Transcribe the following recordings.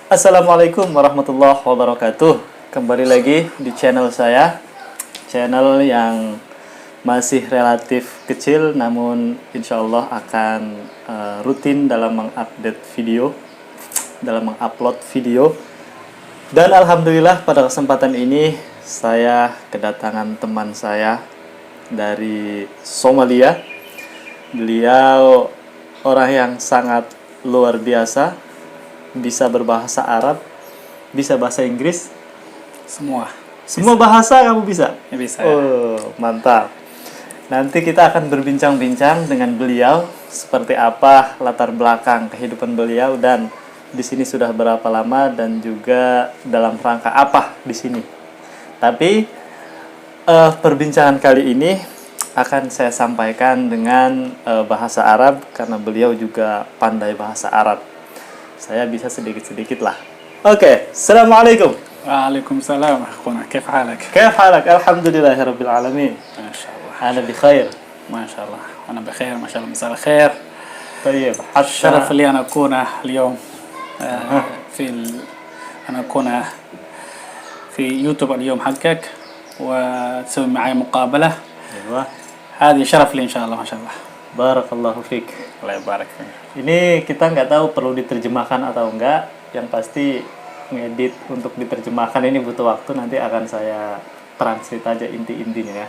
Assalamualaikum warahmatullahi wabarakatuh. Kembali lagi di channel saya, channel yang masih relatif kecil, namun insya Allah akan rutin dalam mengupdate video, dalam mengupload video. Dan alhamdulillah pada kesempatan ini saya kedatangan teman saya dari Somalia. Beliau orang yang sangat luar biasa, bisa berbahasa Arab, bisa bahasa Inggris, Semua bahasa kamu bisa? ya bisa. Oh, mantap. Nanti kita akan berbincang-bincang dengan beliau seperti apa latar belakang kehidupan beliau dan di sini sudah berapa lama dan juga dalam rangka apa di sini. Tapi perbincangan kali ini akan saya sampaikan dengan bahasa Arab karena beliau juga pandai bahasa Arab. Saya bisa sedikit-sedikit lah. Oke, Assalamualaikum. Waalaikumsalam أخونا كيف حالك؟ كيف حالك؟ الحمد لله رب العالمين. ما شاء الله أنا بخير. ما شاء الله أنا بخير ما شاء الله مساء الخير. طيب الشرف لي أن أكون اليوم أنا أكون في يوتيوب اليوم حقك وتسوي معي مقابلة. أيوة. هذه شرف لي إن شاء الله ما شاء الله. Barakallahu fiik. الله يبارك فيك. Ini kita nggak tahu perlu diterjemahkan atau enggak. Yang pasti ngedit untuk diterjemahkan ini butuh waktu. Nanti akan saya translate aja inti-intinya ya.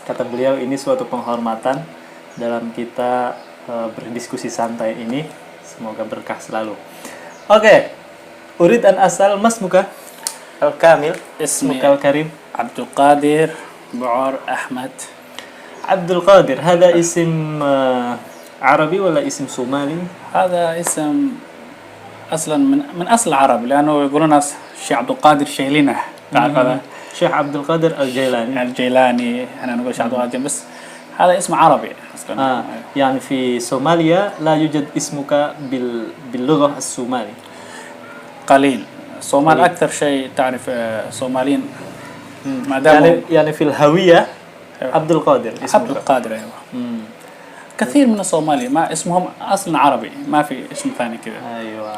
Kata beliau ini suatu penghormatan dalam kita berdiskusi santai ini. Semoga berkah selalu. Oke. Urid an asal mas muka al-kamil اسمي muka al-karim عبد القادر بعور أحمد. عبد القادر. هذا اسم عربي ولا اسم صومالي؟ هذا اسم اصلا من اصل العرب لانه يقولون الشيخ عبد القادر شيلينه تعرف هذا شيخ عبد القادر الجيلاني. الجيلاني احنا نقول شيخ عبد القادر بس هذا اسم عربي اصلا. يعني في صوماليا لا يوجد اسمك باللغة الصومالي. قليل الصومال قليل. اكثر شيء تعرف صوماليين ما دام يعني في الهوية عبد القادر عبد اسمك. القادر ايوه. كثير من الصومالي ما اسمهم اصلا عربي ما في اسم ثاني كذا. أيوة.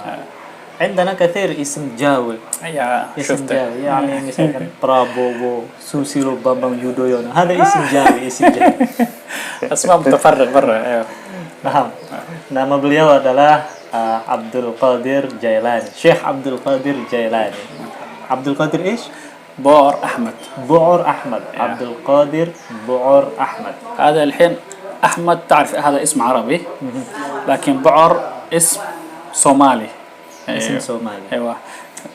عندنا كثير اسم جاوي. اسم شفته جاوي يعني مثلا برافو سوسيرو بامبام يودويون هذا اسم جاوي اسم جاوي. اسماء متفرق برا ايوه. Paham. Nama beliau adalah Abdul Qadir Jailani. Syekh Abdul Qadir Jailani. Abdul Qadir إيش؟ بور احمد. بعر أحمد. عبد القادر بعر أحمد. هذا الحين أحمد تعرف هذا اسم عربي لكن بعر اسم صومالي. اسم أيوة. صومالي. أيوة.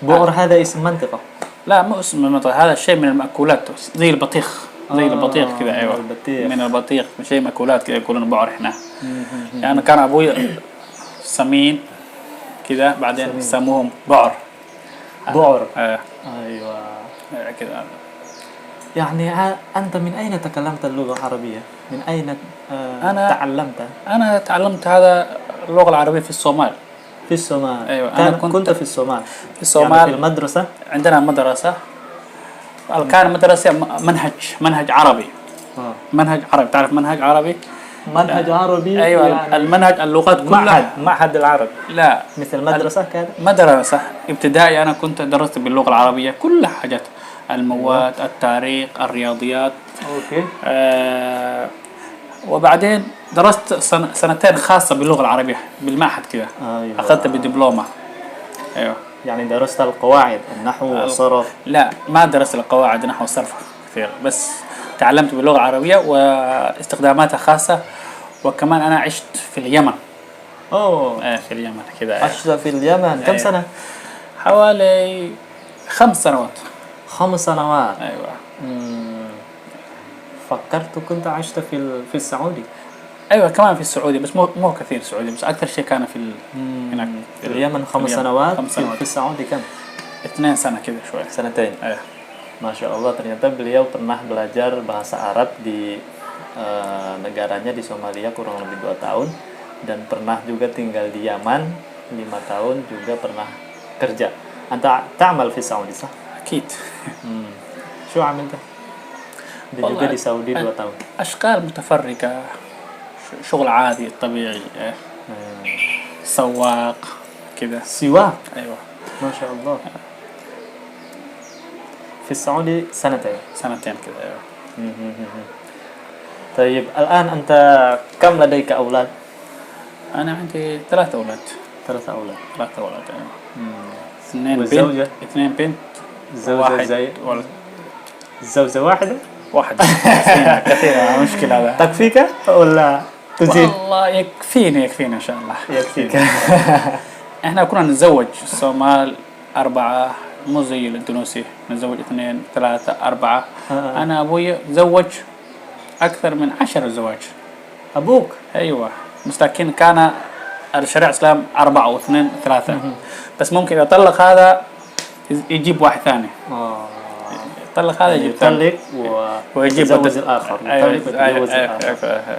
بعر هذا اسم منطقة. لا مو اسم المنطقة هذا شيء من المأكولات زي البطيخ زي البطيخ كذا. أيوة البطيخ. من البطيخ شيء مأكولات كذا يقولون بعر هنا. يعني كان أبوي سمين كذا بعدين سموهم بعر. بعر. أيوة كذا. يعني أنت من أين تكلمت اللغة العربية؟ من أين تعلمت؟ أنا تعلمت هذا اللغة العربية في الصومال. في الصومال. أيوة أنا كنت في الصومال. في الصومال يعني في المدرسة. عندنا مدرسة كان مدرسة منهج عربي. منهج عربي تعرف منهج عربي؟ منهج عربي. أيوة يعني المنهج اللغات كلها. معهد العرب. لا مثل مدرسة كذا. مدرسة ابتدائي أنا كنت درست باللغة العربية كل حاجات المواد التاريخ الرياضيات. أوكي. وبعدين درست سنتين خاصة باللغة العربية بالمعهد كذا. أيوة. أخذت بدبلومة. أيوة. يعني درست القواعد النحو والصرف. لا ما درست القواعد نحو الصرف كثير بس تعلمت باللغة العربية واستخداماتها خاصة. وكمان أنا عشت في اليمن. أوه. في اليمن كذا. عشت في اليمن كم سنة؟ حوالي 5 سنوات. 5 سنوات. أيوة. فكرت كنت عشت في السعودي. أيوة كمان في السعودية بس مو كثير السعودية بس أكثر شيء كان في هناك في اليمن 5 سنوات. 5 سنوات. في السعودي كم؟ 2 سنة كذا شوي. Sanatain. أيوة. Masya Allah, ternyata beliau pernah belajar bahasa Arab di negaranya di Somalia kurang lebih 2 tahun dan pernah juga tinggal di Yaman 5 tahun, juga pernah kerja. Anta ta'mal fi Saudi sah? أكيد. شو عملت؟ dan juga di Saudi 2 tahun. أشغال متفرقة شغل عادي طبيعي سواق كذا. سواق. أيوة. ما شاء الله. في السعودية سنتين. سنتين كذا. أيوة. طيب الآن أنت كم لديك أولاد؟ أنا عندي 3 أولاد. 3 أولاد. 3 أولاد. أيوة. 2 والزوجة؟ بنت 2 بنت زوجة واحد زي ولد. زوجة واحدة؟ واحد. كثير مشكلة هذا. تكفيك ولا تزيد؟ والله يكفيني إن شاء الله. يكفيك. إحنا كنا نتزوج الصومال 4 مو زي الإندونيسي نتزوج 2 3 4. أنا أبوي تزوج أكثر من 10 زواج. أبوك؟ أيوة بس لكن كان الشريعة الإسلام 4 أو 2 3 بس ممكن إذا طلق هذا يجيب واحد ثاني. طلق هذا يجيب ثاني يطلق ويجيب ويتزوج الآخر. أيوة. يطلق ويتزوج الآخر. أيوة.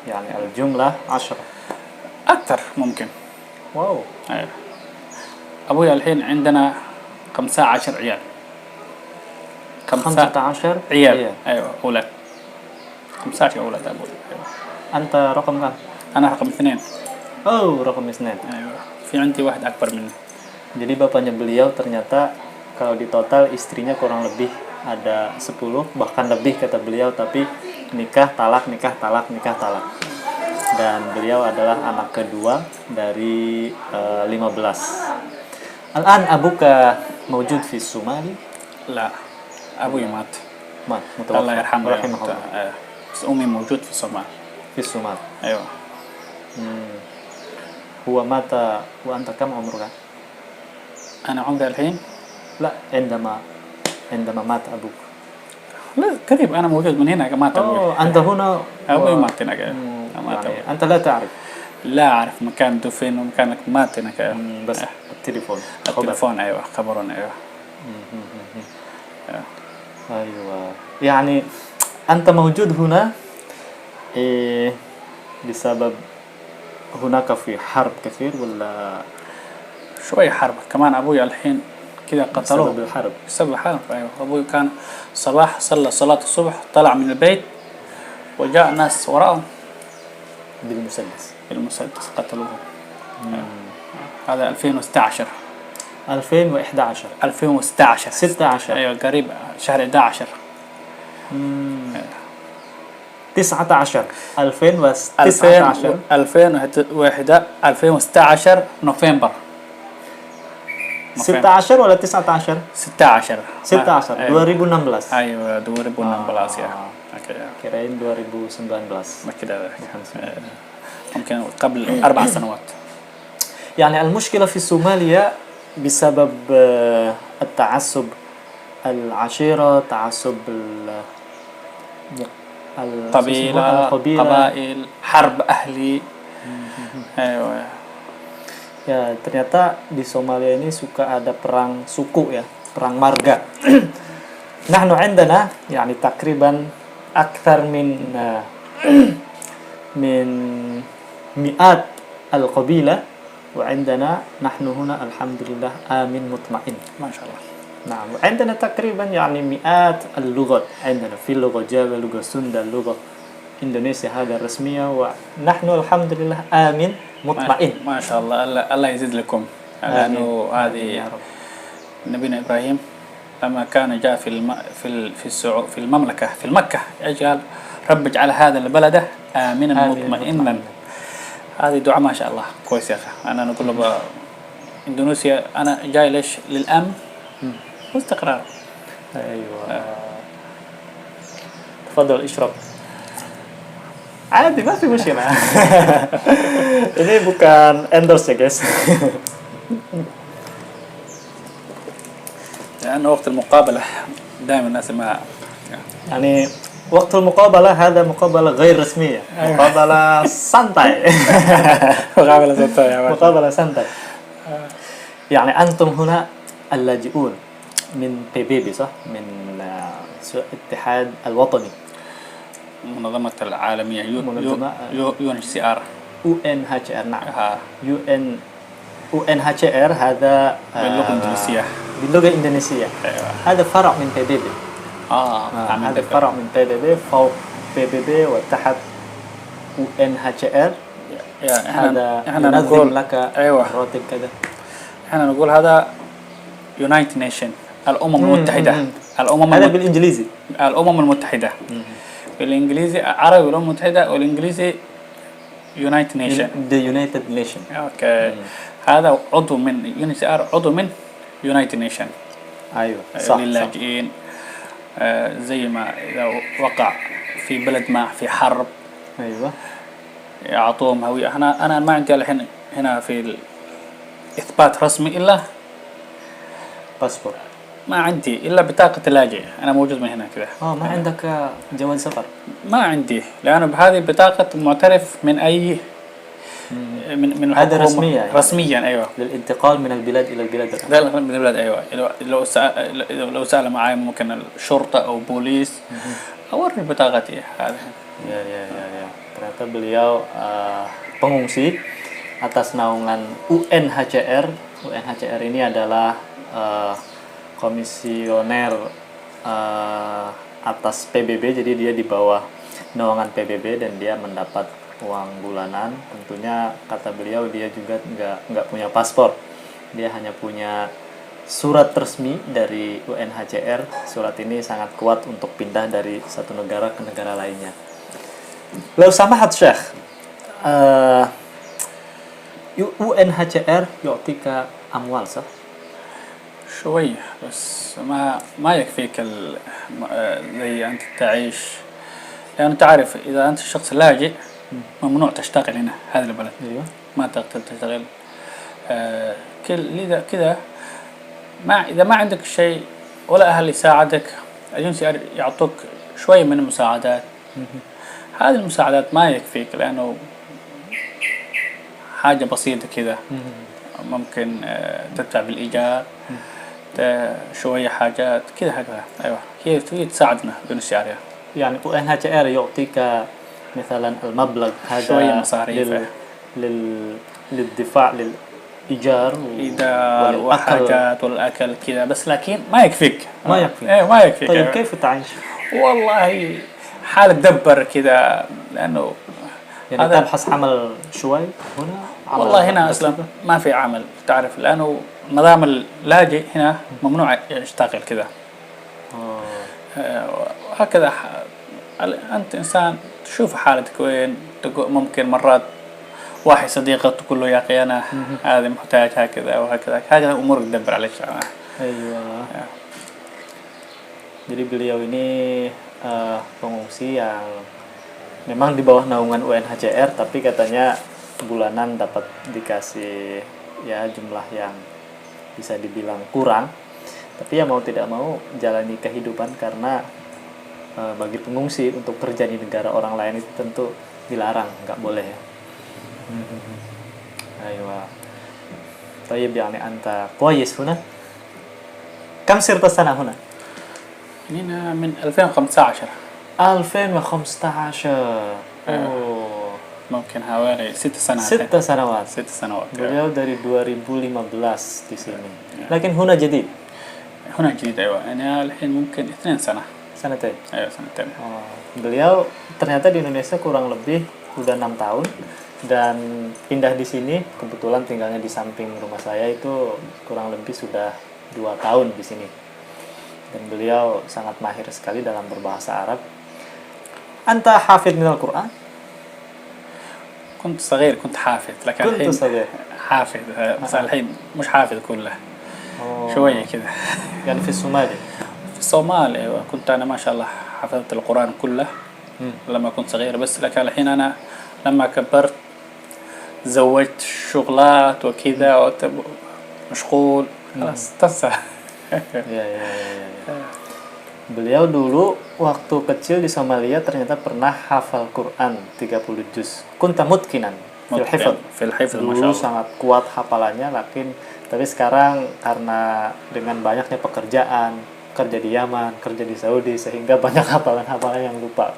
يعني الجملة 10. أكثر ممكن. واو. أيوة. أبوي الحين عندنا 15 عيال. 15 عيال. أيوة أولاد. 15 أولاد أبوي. أيوة. أنت رقم كم؟ أنا رقم 2. Oh, رقم 2. أيوة. في عندي واحد أكبر مني. Jadi bapaknya beliau ternyata kalau di total istrinya kurang lebih ada 10 bahkan lebih kata beliau, tapi nikah talak dan beliau adalah anak kedua dari 15. Al-an abuka mawjud fi Somali? لا أبوي مات. متوفى الله يرحمه. رحمه الله. بس أمي موجود في الصومال. في الصومال. أيوة. هو مات وأنت كم عمرك؟ أنا عمري الحين لا عندما مات أبوك. لا قريب أنا موجود من هنا مات أبوي. أنت هنا أبوي مات هناك. مات يعني أنت لا تعرف. لا أعرف مكان دفن ومكانك مات هناك. بس التليفون. أيوة خبرنا. أيوة. أيوة يعني أنت موجود هنا بسبب هناك في حرب كثير ولا شوية حرب كمان. أبوي الحين كذا قتلوه بسبب الحرب. بسبب الحرب. أيوة. أبوي كان صباح صلى صلاة الصبح طلع من البيت وجاء ناس وراءهم بالمسدس قتلوه. هذا 2016. 2011. 16. أيوة قريب شهر 11. 19 2019 2016 نوفمبر. 16 ولا 19؟ 16. 2016. أيوة 2016 يا. kirain 2019. ما كده ممكن قبل 4 سنوات. يعني المشكلة في صوماليا بسبب التعصب العشيرة، تعصب قبيلة قبائل حرب أهلي. أيوة. Ya ternyata di Somalia ini suka ada perang suku ya, perang marga. نحن عندنا يعني تقريبا أكثر من مئات القبيلة، وعندنا نحن هنا الحمد لله آمن مطمئن ما شاء الله. نعم. وعندنا تقريبا يعني مئات اللغات، عندنا في لغة جافا، لغة سوندا، لغة إندونيسيا هذا الرسمية، ونحن الحمد لله آمن مطمئن. ما شاء الله. الله يزيد لكم. لأنه هذه نبينا إبراهيم لما كان جاء في المملكة في مكة يجعل رب اجعل هذا البلد آمنا مطمئنا. هذه دعاء ما شاء الله كويس يا أخي. أنا نقول له إندونيسيا أنا جاي ليش؟ للأمن واستقرار. أيوة. تفضل اشرب. عادي ما في مشكلة. Ini bukan endorse ya guys. لأنه وقت المقابلة دائما الناس ما يعني وقت المقابلة هذا مقابلة غير رسمية، مقابلة سانتاي. مقابلة سانتاي. يعني أنتم هنا اللاجئون من PBB صح؟ من الاتحاد الوطني. منظمة العالمية UNHCR. UNHCR نعم. UNHCR هذا باللغة الإندونيسية. باللغة الإندونيسية. هذا فرع من PBB. هذا فرع من PBB فوق PBB وتحت UNHCR. هذا ينظم لك راتب كذا. احنا نقول هذا United Nation، الأمم المتحدة. هذا بالإنجليزي. الأمم المتحدة بالإنجليزي عربي، الأمم المتحدة، والإنجليزي United Nation. The United Nation. اوكي. هذا عضو من UNHCR، عضو من United Nation. ايوه صح. للاجئين. زي ما إذا وقع في بلد ما في حرب، ايوه يعطوهم هوية. أنا ما عندي الحين هنا في إثبات رسمي إلا باسبور. ما عندي إلا بطاقة اللاجئ، أنا موجود من هنا كذا. ما عندك جواز سفر؟ ما عندي، لأنه بهذه بطاقة معترف من أي من هذا الحكومة رسميا يعني. رسميا أيوة. للانتقال من البلاد إلى البلاد الأخرى. ده من البلاد أيوة. لو سأل معي ممكن الشرطة أو بوليس أوري بطاقتي هذا. Ya. Ternyata beliau pengungsi atas naungan UNHCR. UNHCR ini adalah komisioner atas PBB, jadi dia di bawah naungan PBB dan dia mendapat uang bulanan. Tentunya kata beliau dia juga nggak punya paspor, dia hanya punya surat resmi dari UNHCR. Surat ini sangat kuat untuk pindah dari satu negara ke negara lainnya. لو سمحت شيخ، UNHCR يعطيك أموال صح؟ شوية بس ما يكفيك زي أنت تعيش، لأن تعرف إذا أنت شخص لاجئ ممنوع تشتغل هنا هذا البلد. أيوة. ما تقدر تشتغل لذا كذا. إذا ما عندك شيء ولا أهل يساعدك، اليونسي يعطوك شوية من المساعدات. هذه المساعدات ما يكفيك، لأنه حاجة بسيطة كذا. ممكن تدفع بالإيجار، شوية حاجات كذا هكذا. أيوة هي تساعدنا بالشارع. يعني UNHCR يعطيك مثلا المبلغ هذا شوية مصاريف للدفاع للإيجار وحاجات والأكل كذا، بس لكن ما يكفيك. ما يكفي. إيه ما يكفيك. طيب أيوة. كيف تعيش؟ والله حالك دبر كذا، لأنه يعني تبحث عمل شوي هنا؟ والله هنا أصلا ما في عمل، تعرف، لأنه نظام اللاجئ هنا ممنوع يشتغل كذا. هكذا أنت إنسان تشوف حالتك وين. ممكن مرات واحد صديقك تقول له يا أخي أنا هذا محتاج هكذا وهكذا، هكذا أمورك تدبر عليك. أيوة. Jadi beliau ini pengungsi yang memang di bawah naungan UNHCR, tapi katanya bulanan dapat dikasih ya jumlah yang bisa dibilang kurang, tapi ya mau tidak mau jalani kehidupan karena bagi pengungsi untuk kerja di negara orang lain itu tentu dilarang, nggak boleh ya. Ayo. طيب يعني أنت كويس هنا؟ كم صرت سنة هنا؟ هنا من 2015. 2015. ممكن حوالي 6 سنوات. 6 سنوات. 6 سنوات. beliau dari 2015 di sini. لكن هنا جديد. هنا جديد أيوة. أنا الحين ممكن 2 سنة. سنتين. أيوة سنتين. Beliau ternyata di Indonesia kurang lebih udah 6 tahun dan pindah di sini, kebetulan tinggalnya di samping rumah saya, itu kurang lebih sudah 2 tahun di sini. Dan beliau sangat mahir sekali dalam berbahasa Arab. Anta hafid min al-Quran? كنت صغير كنت حافظ، لكن الحين صغير حافظ، بس الحين مش حافظ كله. شوية كذا. يعني في الصومالي؟ في الصومال أيوة. كنت أنا ما شاء الله حفظت القرآن كله لما كنت صغير، بس لكن الحين أنا لما كبرت زوجت شغلات وكذا مشغول خلاص تنسى. Ya. Beliau dulu waktu kecil di Somalia ternyata pernah hafal Quran 30 juz. Kunta mutkinan fil hifdz. Dulu sangat kuat hafalannya, tapi sekarang karena dengan banyaknya pekerjaan, kerja di Yaman, kerja di Saudi, sehingga banyak hafalan-hafalan yang lupa.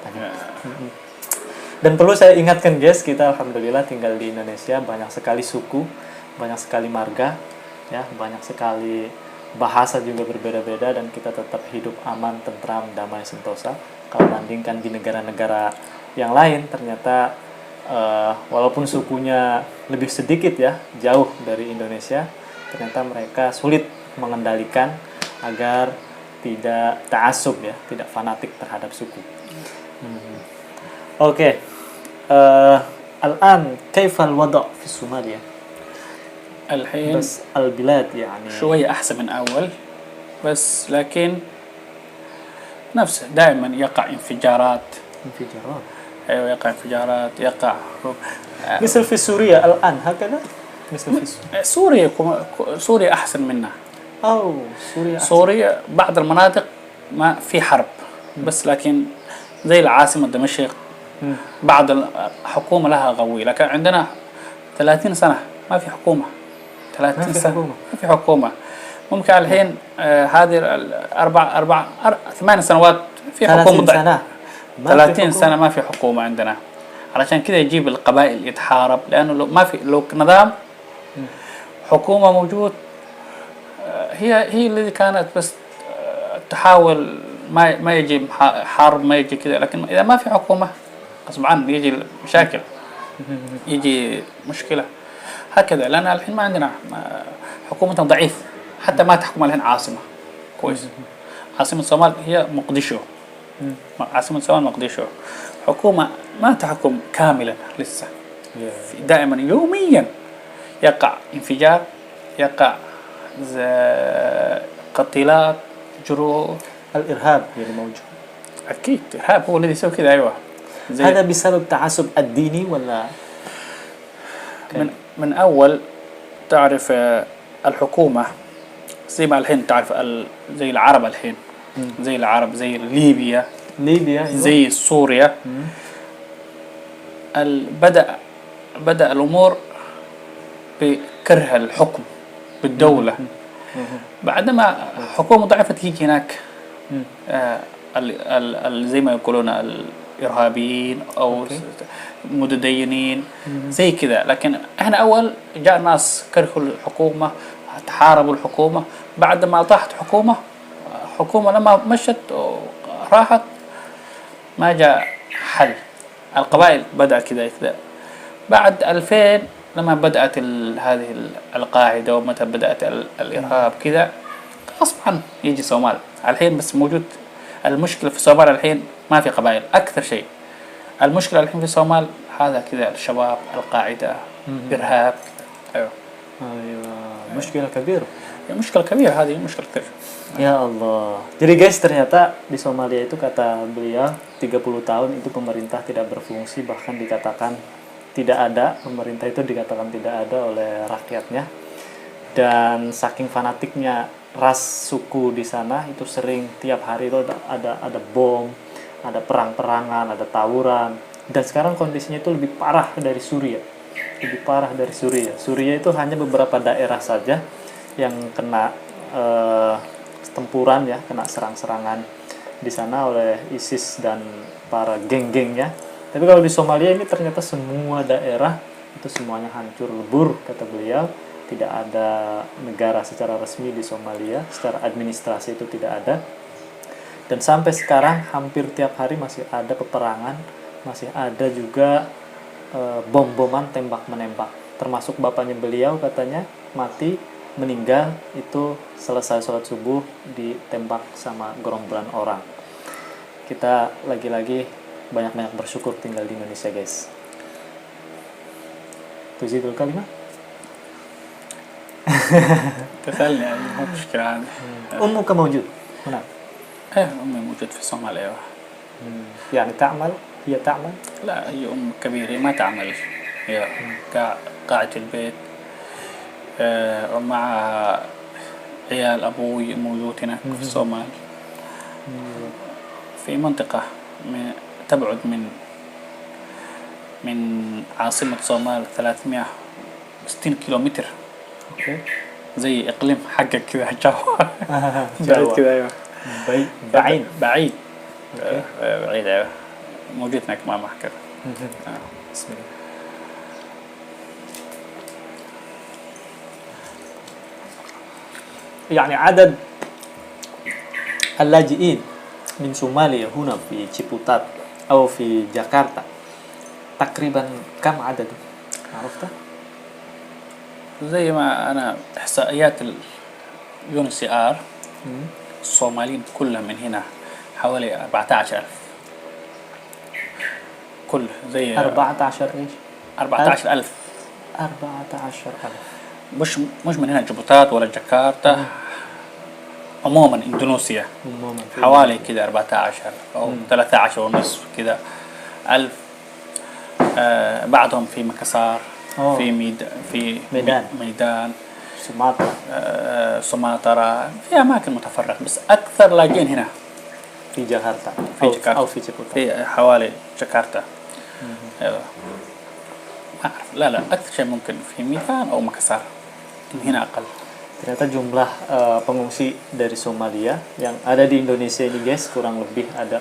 Dan perlu saya ingatkan guys, kita alhamdulillah tinggal di Indonesia, banyak sekali suku, banyak sekali marga, ya, banyak sekali bahasa juga berbeda-beda, dan kita tetap hidup aman, tentram, damai, sentosa. Kalau bandingkan di negara-negara yang lain, ternyata walaupun sukunya lebih sedikit ya, jauh dari Indonesia, ternyata mereka sulit mengendalikan agar tidak ta'assub ya, tidak fanatik terhadap suku. Oke. Al-an kaifal wada' fi Somalia? الحين بس البلاد يعني شوية أحسن من أول، بس لكن نفسه دائما يقع انفجارات. انفجارات أيوة يقع انفجارات، يقع مثل في سوريا الآن هكذا، مثل في سوريا سوريا أحسن منها. أو سوريا أحسن. سوريا بعض المناطق ما في حرب، بس لكن زي العاصمة دمشق بعض الحكومة لها قوية، لكن عندنا 30 سنة ما في حكومة. 30 سنة ما في حكومة. ممكن الحين هذه 8 سنوات في حكومة. 30 سنة ما في حكومة عندنا. علشان كده يجيب القبائل يتحارب، لأنه لو ما في، لو نظام حكومة موجود هي الذي كانت بس تحاول ما يجي حرب، ما يجي كذا. لكن إذا ما في حكومة غصب عنه يجي مشاكل، يجي مشكلة هكذا. لأن الحين ما عندنا حكومة ضعيف، حتى ما تحكم الحين عاصمة كويس. عاصمة الصومال هي مقدشو، عاصمة الصومال مقدشو. حكومة ما تحكم كاملا لسه، دائما يوميا يقع انفجار، يقع قتيلات، جروح. الإرهاب يعني موجود. أكيد الإرهاب هو الذي يسوي كذا. أيوة. هذا بسبب تعصب الديني ولا؟ من أول تعرف الحكومة زي ما الحين تعرف زي العرب الحين، زي العرب، زي ليبيا زي سوريا. بدأ الأمور بكره الحكم بالدولة. بعدما حكومة ضعيفة تيجي هناك زي ما يقولون الإرهابيين أو متدينين زي كذا. لكن احنا أول جاء ناس كرهوا الحكومة، تحاربوا الحكومة. بعد ما طاحت حكومة لما مشت راحت ما جاء حل. القبائل بدأت كذا. بعد 2000 لما بدأت هذه القاعدة، ومتى بدأت الإرهاب كذا، غصب عنه يجي الصومال. الحين بس موجود. المشكلة في الصومال الحين ما في قبائل أكثر شيء. المشكلة الحين في الصومال هذا كذا، الشباب، القاعدة، إرهاب. أيوة مشكلة كبيرة. مشكلة كبيرة، هذه مشكلة كبيرة. Ya Allah. Jadi guys, ternyata di Somalia itu kata beliau 30 tahun itu pemerintah tidak berfungsi, bahkan dikatakan tidak ada, pemerintah itu dikatakan tidak ada oleh rakyatnya. Dan saking fanatiknya ras suku di sana, itu sering tiap hari itu ada bom, ada perang-perangan, ada tawuran. Dan sekarang kondisinya itu lebih parah dari Suriah. Lebih parah dari Suriah. Suriah itu hanya beberapa daerah saja yang kena tempuran ya, kena serang-serangan di sana oleh ISIS dan para geng-gengnya. Tapi kalau di Somalia ini ternyata semua daerah itu semuanya hancur lebur, kata beliau. Tidak ada negara secara resmi di Somalia, secara administrasi itu tidak ada. Dan sampai sekarang hampir tiap hari masih ada peperangan, masih ada juga bom-boman, tembak-menembak. Termasuk bapaknya beliau katanya mati, meninggal itu selesai sholat subuh ditembak sama gerombolan orang. Kita lagi-lagi banyak-banyak bersyukur tinggal di Indonesia guys. Tuzidul kalimah? تسألني يعني مو مشكلة عندي. أمك موجود هناك؟ أمي موجود في الصومال. أيوة. يعني تعمل؟ هي تعمل؟ لا، هي أم كبيرة، هي ما تعمل. هي قاعدة البيت ومع عيال أبوي موجود هناك في الصومال، في منطقة تبعد من عاصمة الصومال 360 كيلومتر. زي إقليم حقك كذا، جوا بعيد كذا. أيوة بعيد بعيد. أيوة موجود هناك ما محكر. بسم الله. يعني عدد اللاجئين من صوماليا هنا في تشيبوتات أو في جاكرتا تقريبا كم عدد؟ عرفته؟ زي ما أنا إحصائيات UNHCR الصوماليين كلهم من هنا حوالي 14,000 كل زي 14 ايش؟ 14,000 14,000 مش من هنا جيبوتات ولا جاكرتا عموما اندونيسيا عموما حوالي كده 14 او 13 ونصف كده ألف. بعضهم في مكسار في ميدان سماطرة في أماكن متفرقة بس أكثر لاجئين هنا في جاكرتا أو في جيبوتات في حوالي جاكرتا. أيوة. ما أعرف لا أكثر شيء ممكن في ميدان أو مكسار هنا أقل. Ternyata jumlah pengungsi dari Somalia yang ada di Indonesia ini guys kurang lebih ada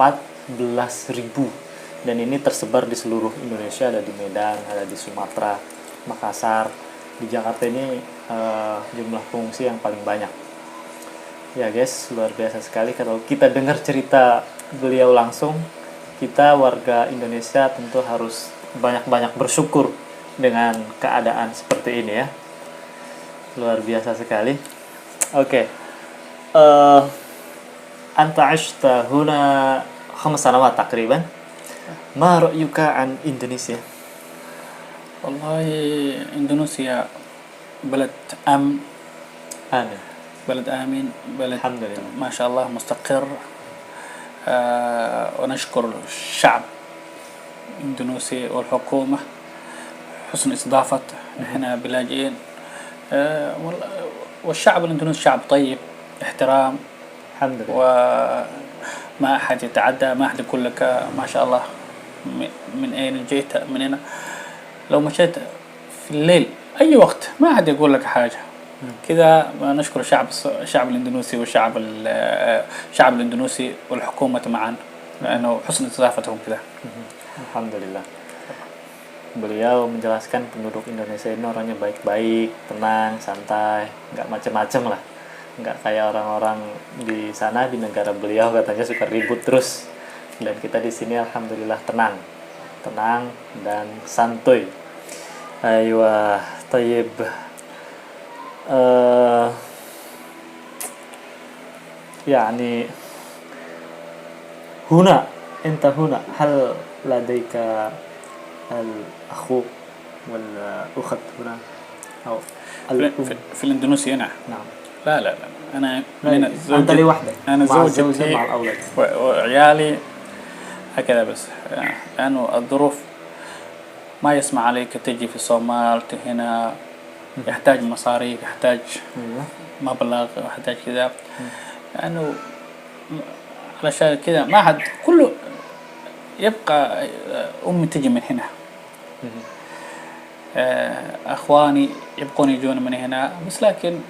14.000 dan ini tersebar di seluruh Indonesia, ada di Medan, ada di Sumatera, Makassar, di Jakarta ini jumlah pengungsi yang paling banyak. Ya guys, luar biasa sekali kalau kita dengar cerita beliau langsung. Kita warga Indonesia tentu harus banyak-banyak bersyukur dengan keadaan seperti ini ya. Luar biasa sekali. Oke. Anta ashta huna 5 سنوات تقريبا. ما رأيك عن إندونيسيا؟ والله إندونيسيا بلد آمن. بلد آمن، بلد الحمد لله ما شاء الله مستقر. ونشكر الشعب الإندونيسي والحكومة حسن استضافة نحن بلاجئين. والشعب الإندونيسي شعب طيب، احترام، الحمد لله، وما أحد يتعدى، ما أحد يقول لك ما شاء الله من أين جيت، من هنا. لو مشيت في الليل أي وقت ما أحد يقول لك حاجة كذا. نشكر الشعب الإندونيسي والشعب الإندونيسي والحكومة معا لأنه حسن استضافتهم كذا. Alhamdulillah. Beliau menjelaskan penduduk Indonesia ini orangnya baik-baik, tenang, santai, nggak macem-macem lah, nggak kayak orang-orang di sana di negara beliau katanya suka ribut terus. Dan kita di sini alhamdulillah tenang dan santuy. Aywa, tayyib. يعني هنا أنت هنا هل لديك الأخ والأخت هنا أو في الإندونيسيا؟ نعم. لا أنا أنت لوحدك؟ أنا زوجتي مع الأولاد وعيالي هكذا بس. لأنه الظروف ما يسمح عليك تجي في الصومال هنا، يحتاج مصاريف، يحتاج مبلغ، يحتاج كذا. لأنه علشان كذا ما حد كله يبقى أمي تجي من هنا، أخواني يبقون يجون من هنا بس لكن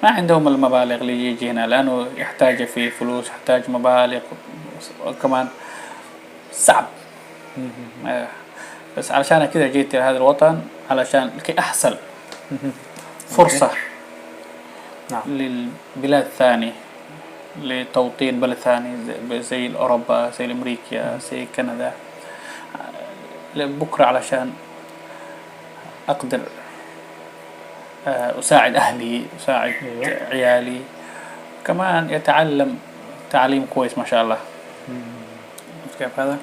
ما عندهم المبالغ اللي يجي هنا لأنه يحتاج فيه فلوس، يحتاج مبالغ وكمان صعب. بس علشان كذا جيت لهذا الوطن علشان لكي أحصل فرصة للبلاد الثانية، لتوطين بلد ثاني زي أوروبا، زي أمريكا، زي كندا بكرة علشان أقدر أساعد أهلي، أساعد عيالي، كمان يتعلم تعليم كويس ما شاء الله. كيف هذا؟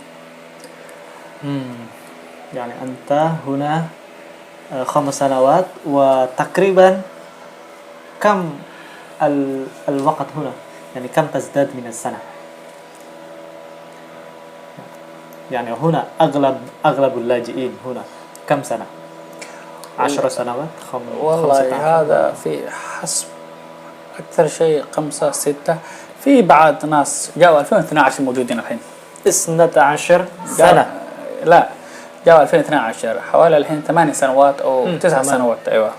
يعني أنت هنا 5 سنوات وتقريبا كم الوقت هنا؟ يعني كم تزداد من السنة؟ يعني هنا أغلب اللاجئين هنا كم سنة؟ 10 سنوات؟ والله هذا في حسب أكثر شيء 5 6. في بعض ناس جاوا 2012 موجودين الحين 12 سنة. لا جاوا 2012 حوالي الحين 8 سنوات أو 9 سنوات. أيوة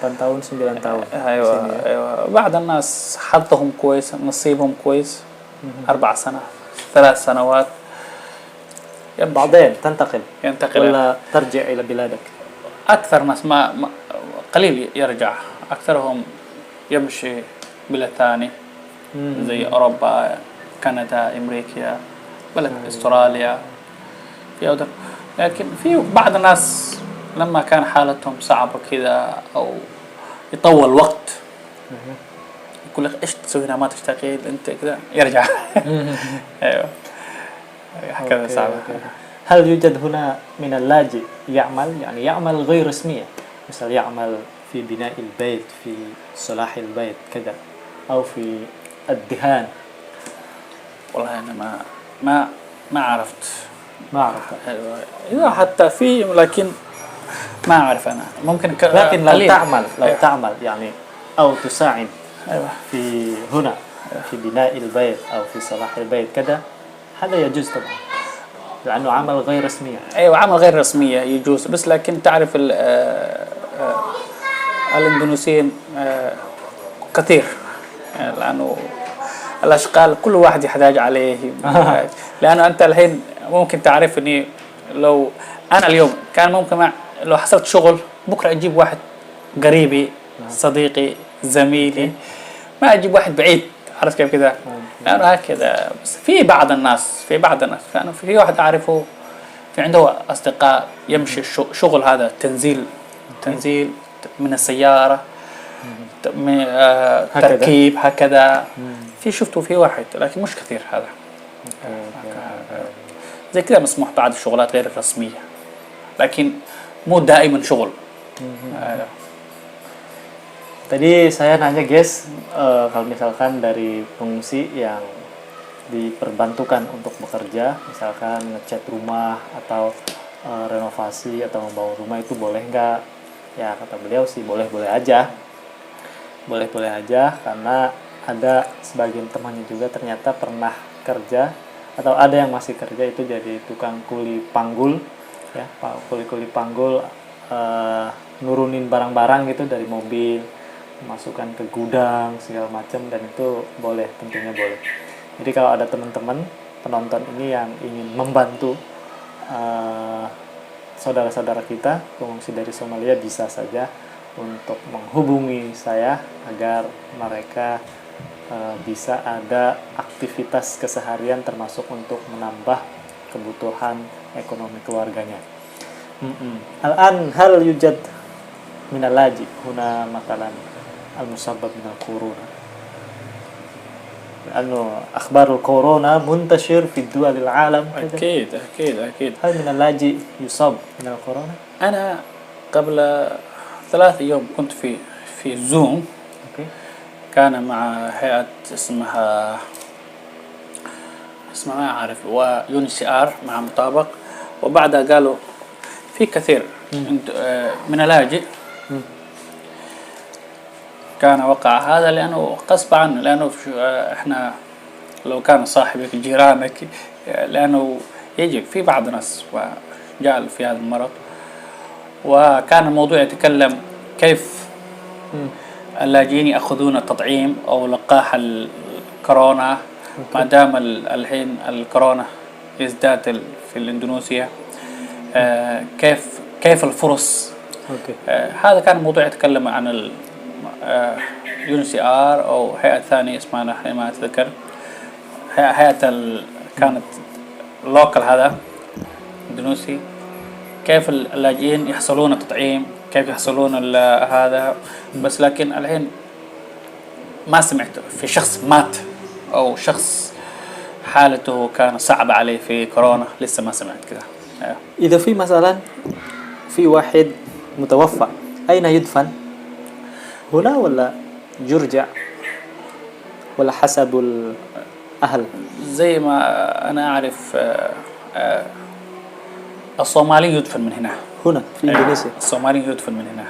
8 tahun 9 tahun. أيوة بعض الناس حظهم كويس، نصيبهم كويس 4 سنة 3 سنوات. بعدين تنتقل ولا ترجع إلى بلادك؟ أكثر ناس ما قليل يرجع، أكثرهم يمشي بلاد ثاني زي أوروبا، كندا، أمريكا، بلد أستراليا في أودر. لكن في بعض الناس لما كان حالتهم صعبة كذا أو يطول وقت يقول لك إيش تسوي هنا ما تشتغل أنت كذا يرجع. أيوة هكذا أوكي، صعبة. أوكي. هل يوجد هنا من اللاجئ يعمل يعني يعمل غير رسمية مثل يعمل في بناء البيت في صلاح البيت كذا أو في الدهان؟ والله أنا ما عرفت. ما أعرف. أيوة. إذا حتى في لكن ما أعرف أنا ممكن لكن لو قليل. تعمل أيوة. يعني أو تساعد أيوة. في هنا في بناء البيت أو في صلاح البيت كذا هذا يجوز طبعا لأنه عمل غير رسمي. أيوة عمل غير رسمية يجوز، بس لكن تعرف الاندونيسيين كثير لأنه الأشغال كل واحد يحتاج عليه. لأنه أنت الحين ممكن تعرف إني لو أنا اليوم كان ممكن لو حصلت شغل بكرة أجيب واحد قريبي صديقي زميلي، ما أجيب واحد بعيد. عرفت كيف كذا؟ لأنه هكذا. بس في بعض الناس لأنه في واحد أعرفه في عنده أصدقاء يمشي شغل هذا تنزيل من السيارة تركيب هكذا. في شفته في واحد لكن مش كثير هذا. زي كذا مسموح بعض الشغلات غير الرسمية لكن مو دائما شغل. Tadi saya nanya guys, kalau misalkan dari pengungsi yang diperbantukan untuk bekerja, misalkan ngecat rumah atau renovasi atau membangun rumah itu boleh nggak? Ya kata beliau sih boleh-boleh aja, karena ada sebagian temannya juga ternyata pernah kerja atau ada yang masih kerja itu jadi tukang kuli panggul, ya kuli panggul, nurunin barang-barang gitu dari mobil, masukkan ke gudang segala macam, dan itu boleh, tentunya boleh. Jadi kalau ada teman-teman penonton ini yang ingin membantu saudara-saudara kita pengungsi dari Somalia, bisa saja untuk menghubungi saya agar mereka bisa ada aktivitas keseharian termasuk untuk menambah kebutuhan ekonomi keluarganya. Al-an hal yujad min al-laji huna matalan المسبب من الكورونا لأنه أخبار الكورونا منتشر في الدول العالم. أكيد. هل من اللاجئ يصاب من الكورونا؟ أنا قبل 3 أيام كنت في زوم. كان مع هيئة اسمها ما أعرف وUNHCR مع مطابق، وبعدها قالوا في كثير من اللاجئ كان وقع هذا لأنه غصب عنه، لأنه إحنا لو كان صاحبك جيرانك، لأنه يجي في بعض الناس وجاء في هذا المرض. وكان الموضوع يتكلم كيف اللاجئين يأخذون التطعيم أو لقاح الكورونا ما دام الحين الكورونا يزداد في الإندونيسيا. كيف الفرص. هذا كان الموضوع يتكلم عن UNHCR أو هيئة ثانية اسمها نحن ما أتذكر، هيئة كانت لوكال هذا إندونيسي، كيف اللاجئين يحصلون التطعيم، كيف يحصلون هذا. بس لكن الحين ما سمعت في شخص مات أو شخص حالته كان صعبة عليه في كورونا، لسه ما سمعت كذا. إذا في مثلا في واحد متوفى أين يدفن؟ هنا ولا يرجع ولا حسب الأهل؟ زي ما أنا أعرف الصومالي يدفن من هنا في إندونيسيا. الصومالي يدفن من هنا.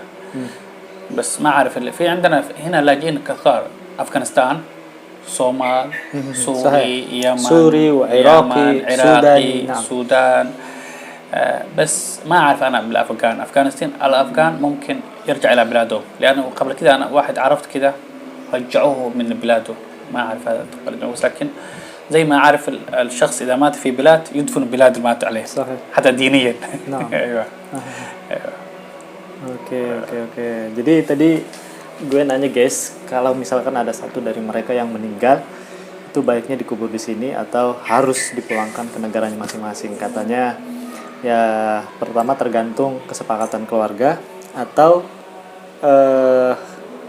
بس ما أعرف اللي في عندنا هنا لاجئين كثار، أفغانستان، صومال، سوري، يمن، سوري وعراقي، عراقي، نعم. سودان. بس ما أعرف أنا بالأفغان. الأفغان ممكن يرجع إلى بلاده، لأنه قبل كذا أنا واحد عرفت كذا رجعوه من بلاده، ما أعرف هذا تقريبا. بس لكن زي ما أعرف الشخص إذا مات في بلاد يدفن بلاد اللي مات عليه. صحيح. حتى دينيا. نعم. أيوة. Oke. Jadi tadi gue nanya guys, kalau misalkan ada satu dari mereka yang meninggal, itu baiknya dikubur di sini atau harus dipulangkan ke negaranya masing-masing. Katanya Ya, pertama tergantung kesepakatan keluarga atau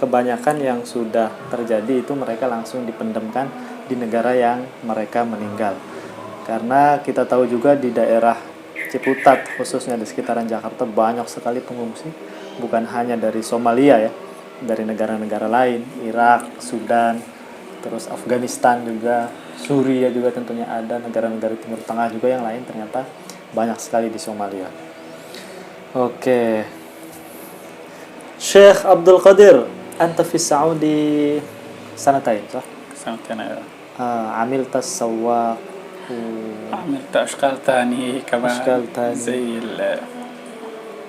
kebanyakan yang sudah terjadi itu mereka langsung dipendamkan di negara yang mereka meninggal. Karena kita tahu juga di daerah Ciputat khususnya di sekitaran Jakarta banyak sekali pengungsi, bukan hanya dari Somalia ya, dari negara-negara lain, Irak, Sudan, terus Afghanistan juga, Suriah juga tentunya ada, negara-negara Timur Tengah juga yang lain ternyata banyak sekali di Somalia. Oke. Syekh Abdul Qadir, anta fi Saudi sanatain, صح؟ سنتين أيوة. عملت السواق عملت أشغال تانية كمان، أشغال تانية. زي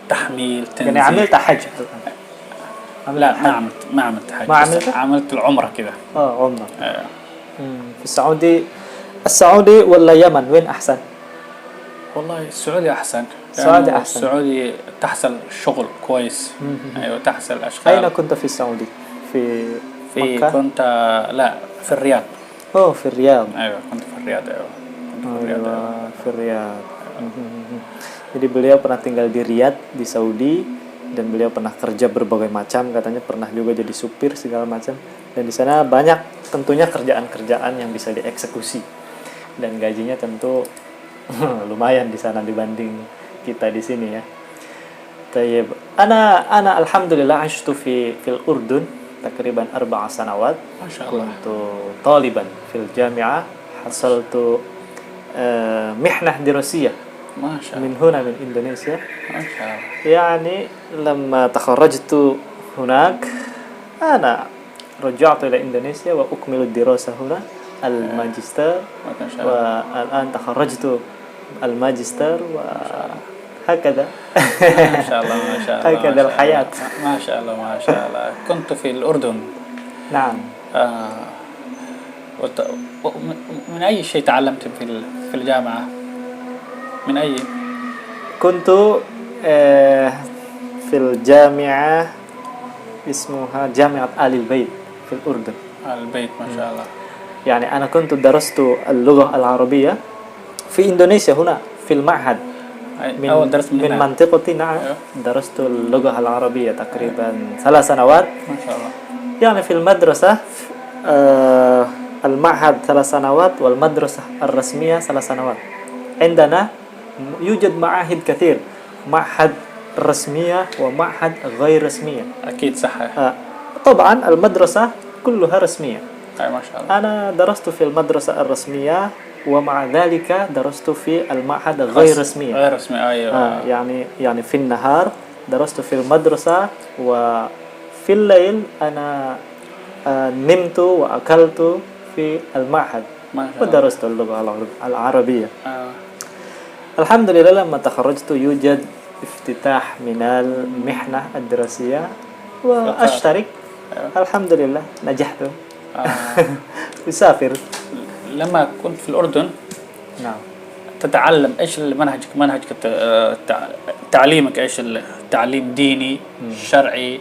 التحميل، يعني تنزيل. عملت حج لا ما عملت حج، ما بس عملت؟ عملت العمرة كده. عمرة أيوة. في السعودي ولا يمن وين أحسن؟ والله السعودي أحسن، السعودي لأنه أحسن. السعودي تحصل شغل كويس. أيوة تحصل أين أشغال. كنت في السعودي؟ في في مكة؟ كنت لا في الرياض. في الرياض. أيوة كنت في الرياض. أيوة كنت في الرياض. أيوة في الرياض. Jadi beliau pernah tinggal di Riyadh di Saudi dan beliau pernah kerja berbagai macam, katanya pernah juga jadi supir segala macam, dan di sana banyak tentunya kerjaan-kerjaan yang bisa dieksekusi dan gajinya tentu lumayan di sana dibanding kita di sini ya. طيب أنا الحمد لله عشت في الأردن تقريبا 4 سنوات. ما شاء الله. كنت طالبا في الجامعة، حصلت محنة دراسية ما شاء الله. من هنا من إندونيسيا. ما شاء الله. يعني لما تخرجت هناك أنا رجعت إلى إندونيسيا وأكمل الدراسة هنا الماجستير، ما شاء الله. والآن تخرجت الماجستير وهكذا. ما شاء الله ما شاء الله. هكذا الحياة. ما شاء الله ما شاء الله. كنت في الأردن. نعم. من أي شيء تعلمت في الجامعة؟ من أي؟ كنت في الجامعة اسمها جامعة آل البيت في الأردن. البيت ما شاء الله. يعني أنا كنت درست اللغة العربية في إندونيسيا هنا في المعهد من منطقتي. نعم. درست اللغة العربية تقريبا 3 سنوات. ما شاء الله. يعني في المدرسة المعهد 3 سنوات والمدرسة الرسمية 3 سنوات. عندنا يوجد معاهد كثير، معهد رسمية ومعهد غير رسمية. أكيد صح. طبعا المدرسة كلها رسمية. ما شاء الله. أنا درست في المدرسة الرسمية ومع ذلك درست في المعهد غير رسمية. غير رسمي. أيوة. يعني في النهار درست في المدرسة وفي الليل أنا نمت وأكلت في المعهد ودرست اللغة العربية. الحمد لله لما تخرجت يوجد افتتاح من المحنة الدراسية وأشترك. الحمد لله نجحت. أسافر. لما كنت في الأردن نعم تتعلم إيش منهجك تعليمك إيش التعليم ديني شرعي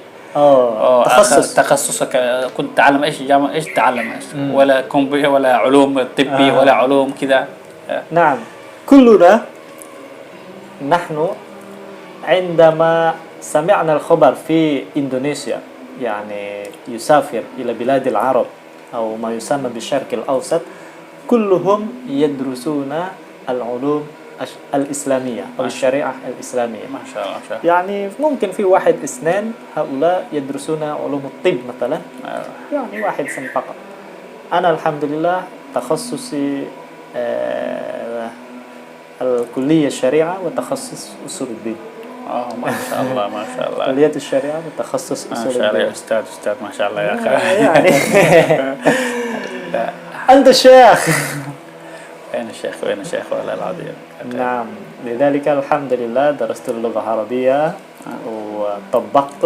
تخصصك كنت تعلم إيش جامعة إيش تعلم إيش ولا كمبيوتر ولا علوم طبي ولا علوم كذا. نعم كلنا نحن عندما سمعنا الخبر في إندونيسيا يعني يسافر إلى بلاد العرب أو ما يسمى بالشرق الأوسط كلهم يدرسون العلوم الإسلامية أو الشريعة الإسلامية. ما شاء الله. يعني ممكن في 1 2 هؤلاء يدرسون علوم الطب مثلا. يعني 1 سنة فقط. أنا الحمد لله تخصصي الكلية الشريعة وتخصص أصول الدين. ما شاء الله ما شاء الله. كلية الشريعة وتخصص أصول الدين. ما شاء الله. أستاذ ما شاء الله يا أخي. يعني أنت الشيخ. وين الشيخ والله العظيم. نعم لذلك الحمد لله درست اللغة العربية وطبقت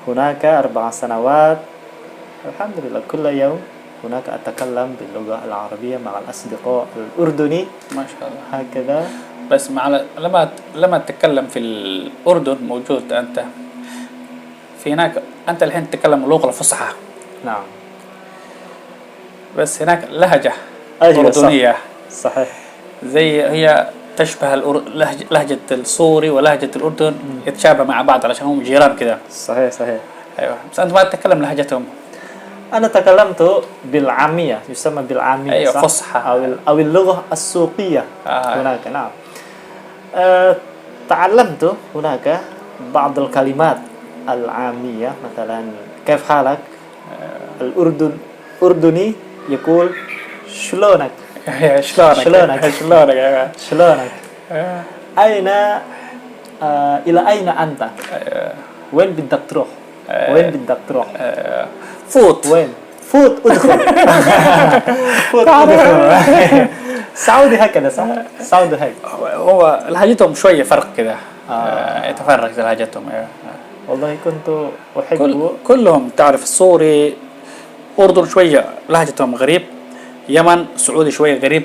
هناك 4 سنوات. الحمد لله كل يوم هناك أتكلم باللغة العربية مع الأصدقاء الأردني. ما شاء الله. هكذا. بس لما تتكلم في الأردن موجود أنت في هناك، أنت الحين تتكلم اللغة الفصحى. نعم. بس هناك لهجة أيوة أردنية. صحيح. زي هي تشبه لهجة السوري ولهجة الأردن يتشابه مع بعض علشان هم جيران كده. صحيح صحيح. أيوة، بس أنت ما تتكلم لهجتهم. أنا تكلمت بالعامية، يسمى بالعامية. أيوة، صح؟ فصحى. أو اللغة السوقية. هناك نعم. تعلمت هناك بعض الكلمات العامية، مثلا كيف حالك؟ أردني يقول شلونك. شلونك. شلونك. أين إلى أين أنت؟ وين بدك تروح؟ وين بدك تروح؟ فوت. وين؟ فوت ادخل. فوت ادخل. سعودي هكذا صح؟ سعودي هيك. هو لهجتهم شوية فرق كده. يتفرق لهجتهم. والله كنت أحب كلهم تعرف السوري، أردن شوية لهجتهم غريب، يمن سعودي شوية غريب،